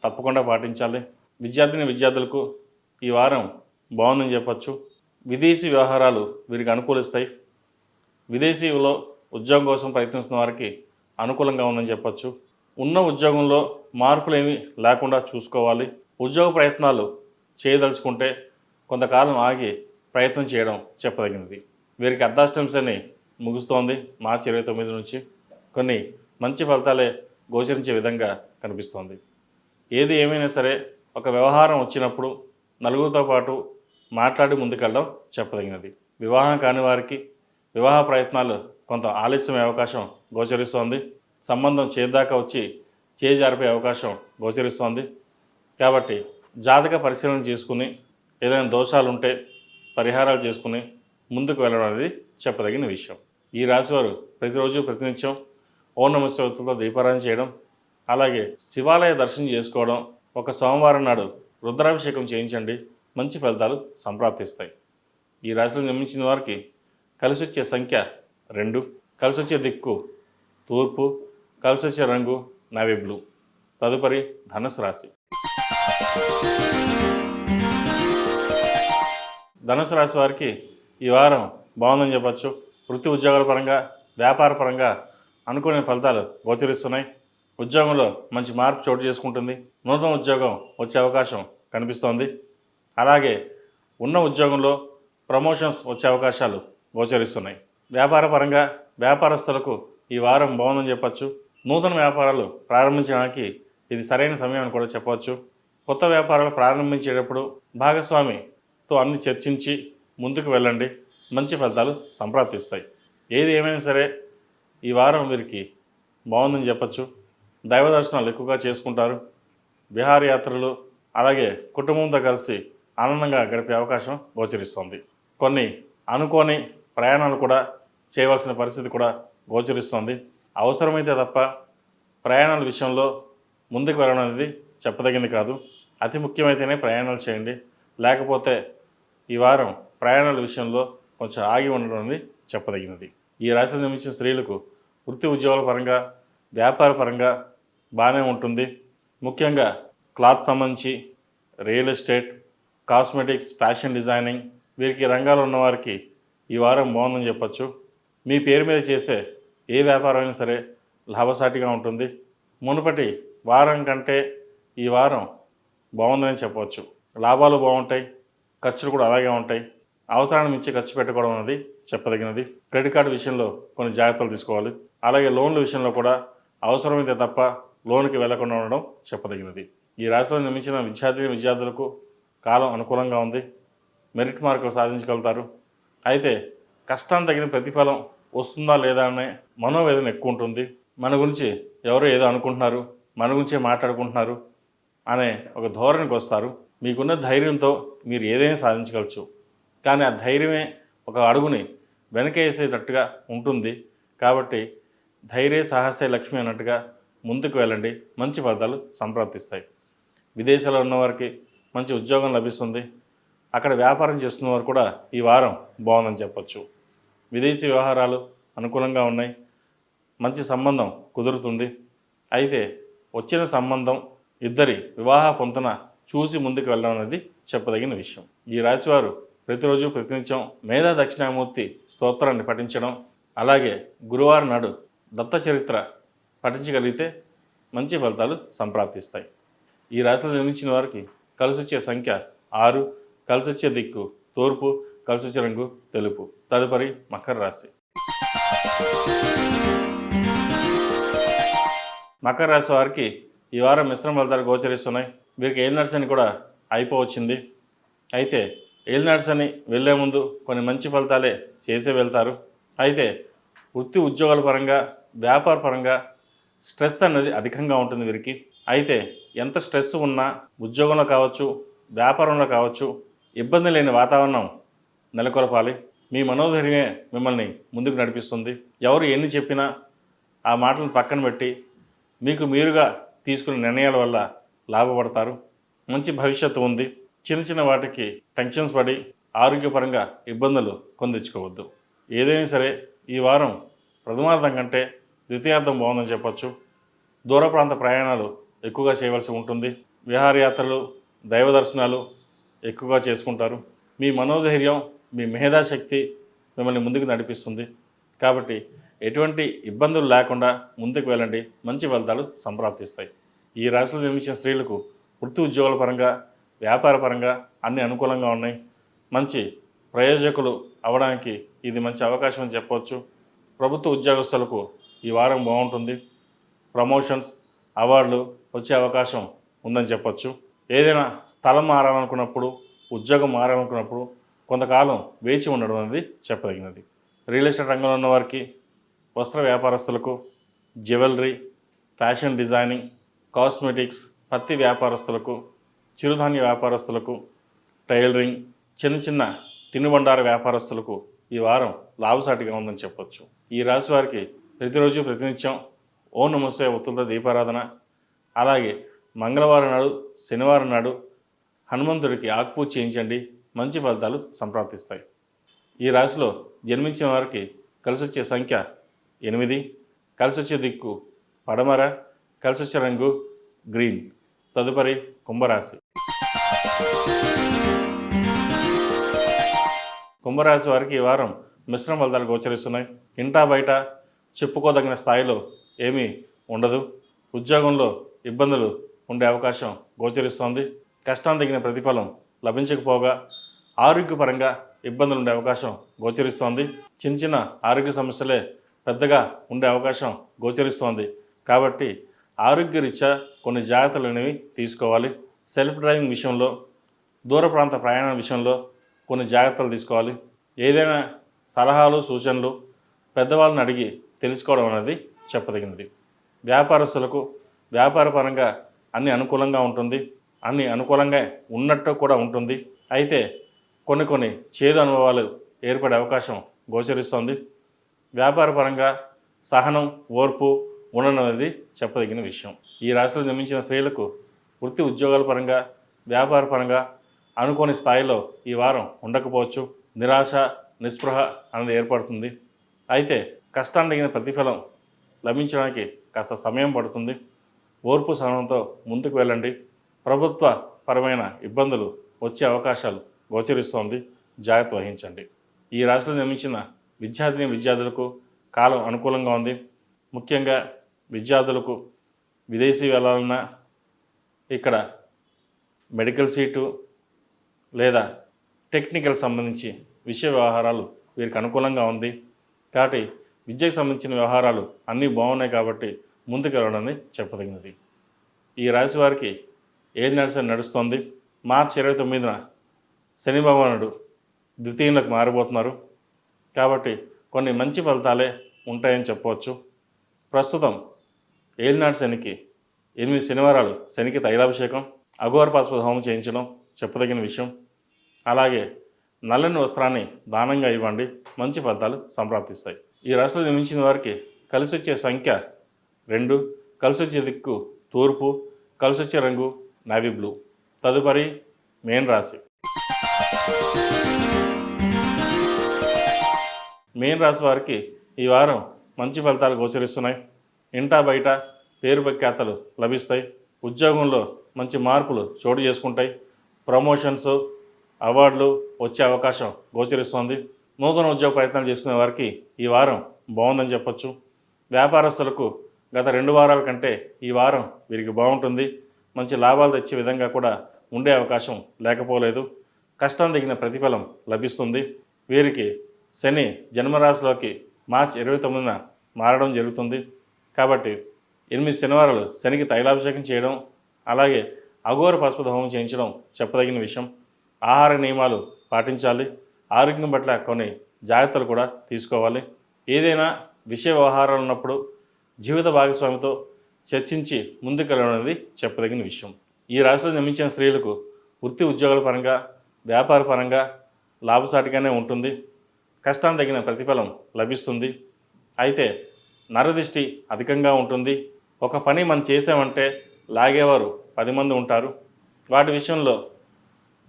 తప్పకుండా పాటించాలి. విద్యార్థులకు ఈ వారం బాగుందని చెప్పొచ్చు. విదేశీ వ్యవహారాలు వీరికి అనుకూలిస్తాయి. విదేశీలో ఉద్యోగం కోసం ప్రయత్నిస్తున్న వారికి అనుకూలంగా ఉందని చెప్పొచ్చు. ఉన్న ఉద్యోగంలో మార్పులు ఏమీ లేకుండా చూసుకోవాలి. ఉద్యోగ ప్రయత్నాలు చేయదలుచుకుంటే కొంతకాలం ఆగి ప్రయత్నం చేయడం చెప్పదగినది. వీరికి అర్ధాష్టమి శని ముగుస్తోంది మార్చి 29 నుంచి. కొన్ని మంచి ఫలితాలే గోచరించే విధంగా కనిపిస్తోంది. ఏది ఏమైనా సరే ఒక వ్యవహారం వచ్చినప్పుడు నలుగురితో పాటు మాట్లాడి ముందుకెళ్ళడం చెప్పదగినది. వివాహం కాని వారికి వివాహ ప్రయత్నాలు కొంత ఆలస్యమయ్యే అవకాశం గోచరిస్తోంది. సంబంధం చేదాకా వచ్చి చేజారిపోయే అవకాశం గోచరిస్తోంది. కాబట్టి జాతక పరిశీలన చేసుకుని ఏదైనా దోషాలు ఉంటే పరిహారాలు చేసుకుని ముందుకు వెళ్ళడం అనేది చెప్పదగిన విషయం. ఈ రాశివారు ప్రతిరోజు ప్రతినిత్యం ఓం నమః శివాయతో దీపారాధన చేయడం, అలాగే శివాలయ దర్శనం చేసుకోవడం, ఒక సోమవారం నాడు రుద్రాభిషేకం చేయించండి. మంచి ఫలితాలు సంప్రాప్తిస్తాయి. ఈ రాశిలో జన్మించిన వారికి కలిసొచ్చే సంఖ్య 2, కలిసొచ్చే దిక్కు తూర్పు, కలిసొచ్చే రంగు నావీ బ్లూ. తదుపరి ధనుసు రాశి. ధనుసు రాశి వారికి ఈ వారం బాగుందని చెప్పచ్చు. వృత్తి ఉద్యోగాల పరంగా, వ్యాపార పరంగా అనుకునే ఫలితాలు గోచరిస్తున్నాయి. ఉద్యోగంలో మంచి మార్పు చోటు చేసుకుంటుంది. నూతన ఉద్యోగం వచ్చే అవకాశం కనిపిస్తోంది. అలాగే ఉన్న ఉద్యోగంలో ప్రమోషన్స్ వచ్చే అవకాశాలు గోచరిస్తున్నాయి. వ్యాపార పరంగా వ్యాపారస్తులకు ఈ వారం బాగుందని చెప్పచ్చు. నూతన వ్యాపారాలు ప్రారంభించడానికి ఇది సరైన సమయం అని కూడా చెప్పవచ్చు. కొత్త వ్యాపారాలు ప్రారంభించేటప్పుడు భాగస్వామితో అన్ని చర్చించి ముందుకు వెళ్ళండి. మంచి ఫలితాలు సంప్రాప్తిస్తాయి. ఏది ఏమైనా సరే ఈ వారం వీరికి బాగుందని చెప్పచ్చు. దైవ దర్శనాలు ఎక్కువగా చేసుకుంటారు. విహారయాత్రలు అలాగే కుటుంబంతో కలిసి ఆనందంగా గడిపే అవకాశం గోచరిస్తోంది. కొన్ని అనుకోని ప్రయాణాలు కూడా చేయవలసిన పరిస్థితి కూడా గోచరిస్తోంది. అవసరమైతే తప్ప ప్రయాణాల విషయంలో ముందుకు వెళ్ళడం అనేది చెప్పదగింది కాదు. అతి ముఖ్యమైతేనే ప్రయాణాలు చేయండి. లేకపోతే ఈ వారం ప్రయాణాల విషయంలో కొంచెం ఆగి ఉండడం అనేది చెప్పదగినది. ఈ రాశిలో జన్మించిన స్త్రీలకు వృత్తి ఉద్యోగాల పరంగా, వ్యాపార పరంగా బాగానే ఉంటుంది. ముఖ్యంగా క్లాత్ సంబంధించి, real estate, cosmetics, fashion designing వీరికి రంగాలు ఉన్నవారికి ఈ వారం బాగుందని చెప్పచ్చు. మీ పేరు మీద చేసే ఏ వ్యాపారం అయినా సరే లాభసాటిగా ఉంటుంది. మునుపటి వారం కంటే ఈ వారం బాగుందని చెప్పవచ్చు. లాభాలు బాగుంటాయి, ఖర్చులు కూడా అలాగే ఉంటాయి. అవసరాన్ని మించి ఖర్చు పెట్టుకోవడం అనేది చెప్పదగినది. క్రెడిట్ కార్డు విషయంలో కొన్ని జాగ్రత్తలు తీసుకోవాలి. అలాగే లోన్ల విషయంలో కూడా అవసరమైతే తప్ప లోన్కి వెళ్లకుండా ఉండడం చెప్పదగినది. ఈ రాశిలో నిర్మించిన విద్యార్థులకు కాలం అనుకూలంగా ఉంది. మెరిట్ మార్కులు సాధించగలుగుతారు. అయితే కష్టానికి తగిన ప్రతిఫలం వస్తుందా లేదా అనే మనోవేదన ఎక్కువ ఉంటుంది. మన గురించి ఎవరో ఏదో అనుకుంటున్నారు, మన గురించే మాట్లాడుకుంటున్నారు అనే ఒక ధోరణికి వస్తారు. మీకున్న ధైర్యంతో మీరు ఏదైనా సాధించగలచ్చు. కానీ ఆ ధైర్యమే ఒక అడుగుని వెనకేసేటట్టుగా ఉంటుంది. కాబట్టి ధైర్య సాహసే లక్ష్మి అన్నట్టుగా ముందుకు వెళ్ళండి. మంచి ఫలితాలు సంప్రాప్తిస్తాయి. విదేశాల్లో ఉన్నవారికి మంచి ఉద్యోగం లభిస్తుంది. అక్కడ వ్యాపారం చేస్తున్న వారు కూడా ఈ వారం బాగుందని చెప్పచ్చు. విదేశీ వ్యవహారాలు అనుకూలంగా ఉన్నాయి. మంచి సంబంధం కుదురుతుంది. అయితే వచ్చిన సంబంధం ఇద్దరి వివాహ పొంతన చూసి ముందుకు వెళ్ళడం అనేది చెప్పదగిన విషయం. ఈ రాశివారు ప్రతిరోజు ప్రతినిత్యం మేధా దక్షిణామూర్తి స్తోత్రాన్ని పఠించడం, అలాగే గురువారం నాడు దత్త చరిత్ర పఠించగలిగితే మంచి ఫలితాలు సంప్రాప్తిస్తాయి. ఈ రాశిలో జన్మించిన వారికి కలిసొచ్చే సంఖ్య 6, కలిసొచ్చే దిక్కు తూర్పు, కలిసొచ్చే రంగు తెలుపు. తదుపరి మకర రాశి. మకర రాశి వారికి ఈ వారం మిశ్రమ ఫలితాలు గోచరిస్తున్నాయి. వీరికి ఏలినాటి శని కూడా అయిపోవచ్చింది. అయితే ఏలినాటి శని వెళ్ళే ముందు కొన్ని మంచి ఫలితాలే చేసే వెళ్తారు. అయితే వృత్తి ఉద్యోగాల పరంగా, వ్యాపార పరంగా స్ట్రెస్ అనేది అధికంగా ఉంటుంది వీరికి. అయితే ఎంత స్ట్రెస్ ఉన్నా ఉద్యోగంలో కావచ్చు, వ్యాపారంలో కావచ్చు, ఇబ్బంది లేని వాతావరణం నెలకొల్పాలి. మీ మనోధైర్యమే మిమ్మల్ని ముందుకు నడిపిస్తుంది. ఎవరు ఎన్ని చెప్పినా ఆ మాటలను పక్కన పెట్టి మీకు మీరుగా తీసుకునే నిర్ణయాల వల్ల లాభపడతారు. మంచి భవిష్యత్తు ఉంది. చిన్న చిన్న వాటికి టెన్షన్స్ పడి ఆరోగ్యపరంగా ఇబ్బందులు తెచ్చుకోవద్దు. ఏదైనా సరే ఈ వారం ప్రథమార్థం కంటే ద్వితీయార్థం బాగుందని చెప్పచ్చు. దూర ప్రాంత ప్రయాణాలు ఎక్కువగా చేయవలసి ఉంటుంది. విహారయాత్రలు, దైవ దర్శనాలు ఎక్కువగా చేసుకుంటారు. మీ మనోధైర్యం, మీ మేధాశక్తి మిమ్మల్ని ముందుకు నడిపిస్తుంది. కాబట్టి ఎటువంటి ఇబ్బందులు లేకుండా ముందుకు వెళ్ళండి, మంచి ఫలితాలు సంప్రాప్తిస్తాయి. ఈ రాశిలో జన్మించిన స్త్రీలకు వృత్తి ఉద్యోగాల పరంగా, వ్యాపార పరంగా అన్ని అనుకూలంగా ఉన్నాయి. మంచి ప్రయోజకులు అవడానికి ఇది మంచి అవకాశం అని చెప్పవచ్చు. ప్రభుత్వ ఉద్యోగస్తులకు ఈ వారం బాగుంటుంది. ప్రమోషన్స్, అవార్డులు వచ్చే అవకాశం ఉందని చెప్పచ్చు. ఏదైనా స్థలం మారాలనుకున్నప్పుడు, ఉద్యోగం మారాలనుకున్నప్పుడు కొంతకాలం వేచి ఉండడం అనేది చెప్పదగినది. రియల్ ఎస్టేట్ రంగంలో ఉన్న వారికి, వస్త్ర వ్యాపారస్తులకు, జ్యువెలరీ, ఫ్యాషన్ డిజైనింగ్, కాస్మెటిక్స్, పత్తి వ్యాపారస్తులకు, చిరుధాన్య వ్యాపారస్తులకు, టైలరింగ్, చిన్న చిన్న తినుబండార వ్యాపారస్తులకు ఈ వారం లాభసాటిగా ఉందని చెప్పొచ్చు. ఈ రాశి వారికి ప్రతిరోజు ప్రతినిత్యం ఓం నమః శివాయ ఒత్తులతో దీపారాధన, అలాగే మంగళవారం నాడు, శనివారం నాడు హనుమంతుడికి ఆకుపూజ చేయించండి, మంచి ఫలితాలు సంప్రాప్తిస్తాయి. ఈ రాశిలో జన్మించిన వారికి కలిసి వచ్చే సంఖ్య 8, కలిసి వచ్చే దిక్కు పడమర, కలిసి వచ్చే రంగు గ్రీన్. తదుపరి కుంభరాశి. కుంభరాశి వారికి ఈ వారం మిశ్రమ ఫలితాలు గోచరిస్తున్నాయి. ఇంటా బయట చెప్పుకోదగిన స్థాయిలో ఏమీ ఉండదు. ఉద్యోగంలో ఇబ్బందులు ఉండే అవకాశం గోచరిస్తోంది. కష్టం తగిన ప్రతిఫలం లభించకపోగా ఆరోగ్యపరంగా ఇబ్బందులు ఉండే అవకాశం గోచరిస్తోంది. చిన్న చిన్న ఆరోగ్య సమస్యలే పెద్దగా ఉండే అవకాశం గోచరిస్తోంది. కాబట్టి ఆరోగ్యరీత్యా కొన్ని జాగ్రత్తలు అనేవి తీసుకోవాలి. సెల్ఫ్ డ్రైవింగ్ విషయంలో, దూర ప్రాంత ప్రయాణం విషయంలో కొన్ని జాగ్రత్తలు తీసుకోవాలి. ఏదైనా సలహాలు, సూచనలు పెద్దవాళ్ళని అడిగి తెలుసుకోవడం అనేది చెప్పదగినది. వ్యాపారస్తులకు వ్యాపార పరంగా అన్ని అనుకూలంగా ఉంటుంది. అన్ని అనుకూలంగా ఉన్నట్టు కూడా ఉంటుంది. అయితే కొన్ని చేదు అనుభవాలు ఏర్పడే అవకాశం గోచరిస్తోంది. వ్యాపార పరంగా సహనం, ఓర్పు ఉండడం అనేది చెప్పదగిన విషయం. ఈ రాశిలో జన్మించిన స్త్రీలకు వృత్తి ఉద్యోగాల పరంగా, వ్యాపార పరంగా అనుకోని స్థాయిలో ఈ వారం ఉండకపోవచ్చు. నిరాశ, నిస్పృహ అనేది ఏర్పడుతుంది. అయితే కష్టాన్ని తగిన ప్రతిఫలం లభించడానికి కాస్త సమయం పడుతుంది. ఓర్పు సహనంతో ముందుకు వెళ్ళండి. ప్రభుత్వ పరమైన ఇబ్బందులు వచ్చే అవకాశాలు గోచరిస్తోంది, జాగ్రత్త వహించండి. ఈ రాశిలో జన్మించిన విద్యార్థులకు కాలం అనుకూలంగా ఉంది. ముఖ్యంగా విద్యార్థులకు విదేశీ వెళ్ళాలన్నా, ఇక్కడ మెడికల్ సీటు లేదా టెక్నికల్ సంబంధించి విషయ వ్యవహారాలు వీరికి అనుకూలంగా ఉంది. కాబట్టి విద్యకు సంబంధించిన వ్యవహారాలు అన్నీ బాగున్నాయి కాబట్టి ముందుకు వెళ్ళడాన్ని చెప్పదగినది. ఈ రాశి వారికి ఏది నడుస్తోంది. మార్చి 29న శని భగవానుడు ద్వితీయంలోకి మారిపోతున్నారు. కాబట్టి కొన్ని మంచి ఫలితాలే ఉంటాయని చెప్పవచ్చు. ప్రస్తుతం ఏలినాడు శనికి 8 శనివారాలు శనికి తైలాభిషేకం, అఘోర పాశుపత హోమం చేయించడం చెప్పదగిన విషయం. అలాగే నల్లని వస్త్రాన్ని దానంగా ఇవ్వండి, మంచి ఫలితాలు సంప్రాప్తిస్తాయి. ఈ రాశిలో జన్మించిన వారికి కలిసి వచ్చే సంఖ్య 2, కలిసి వచ్చే దిక్కు తూర్పు, కలిసి వచ్చే రంగు నావీ బ్లూ. తదుపరి మేన్ రాశి. మేన్ రాశి వారికి ఈ వారం మంచి ఫలితాలు గోచరిస్తున్నాయి. ఇంటా బయట పేరు ప్రఖ్యాతలు లభిస్తాయి. ఉద్యోగంలో మంచి మార్పులు చోటు చేసుకుంటాయి. ప్రమోషన్స్, అవార్డులు వచ్చే అవకాశం గోచరిస్తోంది. నూతన ఉద్యోగ ప్రయత్నాలు చేసుకునే వారికి ఈ వారం బాగుందని చెప్పచ్చు. వ్యాపారస్తులకు గత 2 వారాల కంటే ఈ వారం వీరికి బాగుంటుంది. మంచి లాభాలు తెచ్చే విధంగా కూడా ఉండే అవకాశం లేకపోలేదు. కష్టం తగిన ప్రతిఫలం లభిస్తుంది. వీరికి శని జన్మరాశిలోకి మార్చి 29న మారడం జరుగుతుంది. కాబట్టి 8 శనివారాలు శనికి తైలాభిషేకం చేయడం, అలాగే అఘోర పాశుపత హోమం చేయించడం చెప్పదగిన విషయం. ఆహార నియమాలు పాటించాలి. ఆరోగ్యం పట్ల కొన్ని జాగ్రత్తలు కూడా తీసుకోవాలి. ఏదైనా విషయ వ్యవహారాలు ఉన్నప్పుడు జీవిత భాగస్వామితో చర్చించి ముందుకెళ్ళడం అనేది చెప్పదగిన విషయం. ఈ రాశిలో జన్మించిన స్త్రీలకు వృత్తి ఉద్యోగాల పరంగా, వ్యాపార పరంగా లాభసాటిగానే ఉంటుంది. కష్టం తగిన ప్రతిఫలం లభిస్తుంది. అయితే నరదిష్టి అధికంగా ఉంటుంది. ఒక పని మనం చేసామంటే లాగేవారు 10 మంది ఉంటారు. వాటి విషయంలో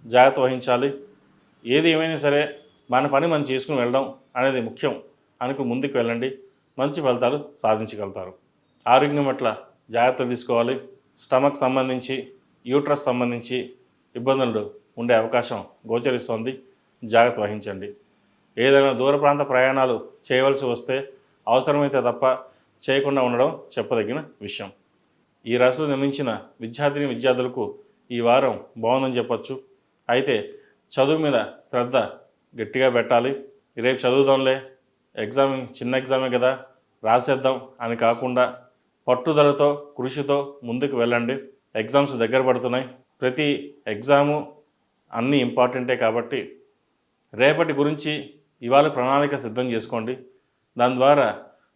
జాగ్రత్త వహించాలి. ఏది ఏమైనా సరే మన పని మనం చేసుకుని వెళ్ళడం అనేది ముఖ్యం అనుకు ముందుకు వెళ్ళండి, మంచి ఫలితాలు సాధించగలుగుతారు. ఆరోగ్యం పట్ల జాగ్రత్తలు తీసుకోవాలి. స్టమక్ సంబంధించి యూట్రస్ సంబంధించి ఇబ్బందులు ఉండే అవకాశం గోచరిస్తోంది. జాగ్రత్త వహించండి. ఏదైనా దూర ప్రాంత ప్రయాణాలు చేయవలసి వస్తే అవసరమైతే తప్ప చేయకుండా ఉండడం చెప్పదగిన విషయం. ఈ రాశిలో జన్మించిన విద్యార్థులకు ఈ వారం బాగుందని చెప్పొచ్చు. అయితే చదువు మీద శ్రద్ధ గట్టిగా పెట్టాలి. రేపు చదువుదాంలే, చిన్న ఎగ్జామే కదా రాసేద్దాం అని కాకుండా పట్టుదలతో కృషితో ముందుకు వెళ్ళండి. ఎగ్జామ్స్ దగ్గర పడుతున్నాయి. ప్రతి ఎగ్జాము అన్నీ ఇంపార్టెంటే కాబట్టి రేపటి గురించి ఇవాళ ప్రణాళిక సిద్ధం చేసుకోండి. దాని ద్వారా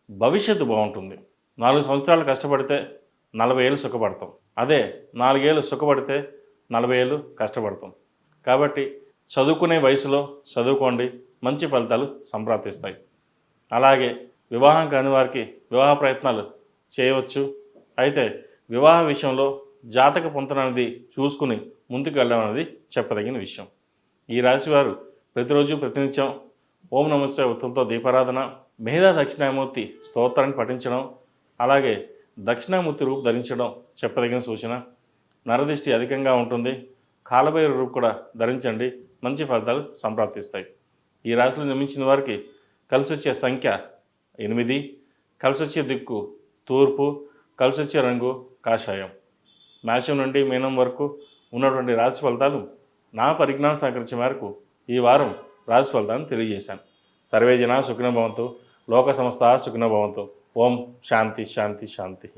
భవిష్యత్తు బాగుంటుంది. 4 సంవత్సరాలు కష్టపడితే 40 ఏళ్ళు సుఖపడతాం. అదే 4 ఏళ్ళు సుఖపడితే 40 ఏళ్ళు కష్టపడతాం. కాబట్టి చదువుకునే వయసులో చదువుకోండి, మంచి ఫలితాలు సంప్రాప్తిస్తాయి. అలాగే వివాహం కాని వారికి వివాహ ప్రయత్నాలు చేయవచ్చు. అయితే వివాహ విషయంలో జాతక పొంతన అనేది చూసుకుని ముందుకు వెళ్ళడం అనేది చెప్పదగిన విషయం. ఈ రాశివారు ప్రతిరోజు ప్రతినిత్యం ఓం నమఃశివాయ ఒత్తులతో దీపారాధన, మేధా దక్షిణామూర్తి స్తోత్రాన్ని పఠించడం, అలాగే దక్షిణామూర్తి రూపు ధరించడం చెప్పదగిన సూచన. నరదిష్టి అధికంగా ఉంటుంది. కాలభైరవ రూపు కూడా ధరించండి, మంచి ఫలితాలు సంప్రాప్తిస్తాయి. ఈ రాశిలో జన్మించిన వారికి కలిసి వచ్చే సంఖ్య 8, కలిసి వచ్చే దిక్కు తూర్పు, కలిసి వచ్చే రంగు కాషాయం. మేషం నుండి మీనం వరకు ఉన్నటువంటి రాశి ఫలితాలు నా పరిజ్ఞానం సహకరించే మేరకు ఈ వారం రాశి ఫలితాన్ని తెలియజేశాను. సర్వే జనా సుఖినో భవంతు, లోక సమస్తా సుఖినో భవంతు. ఓం శాంతి శాంతి శాంతి.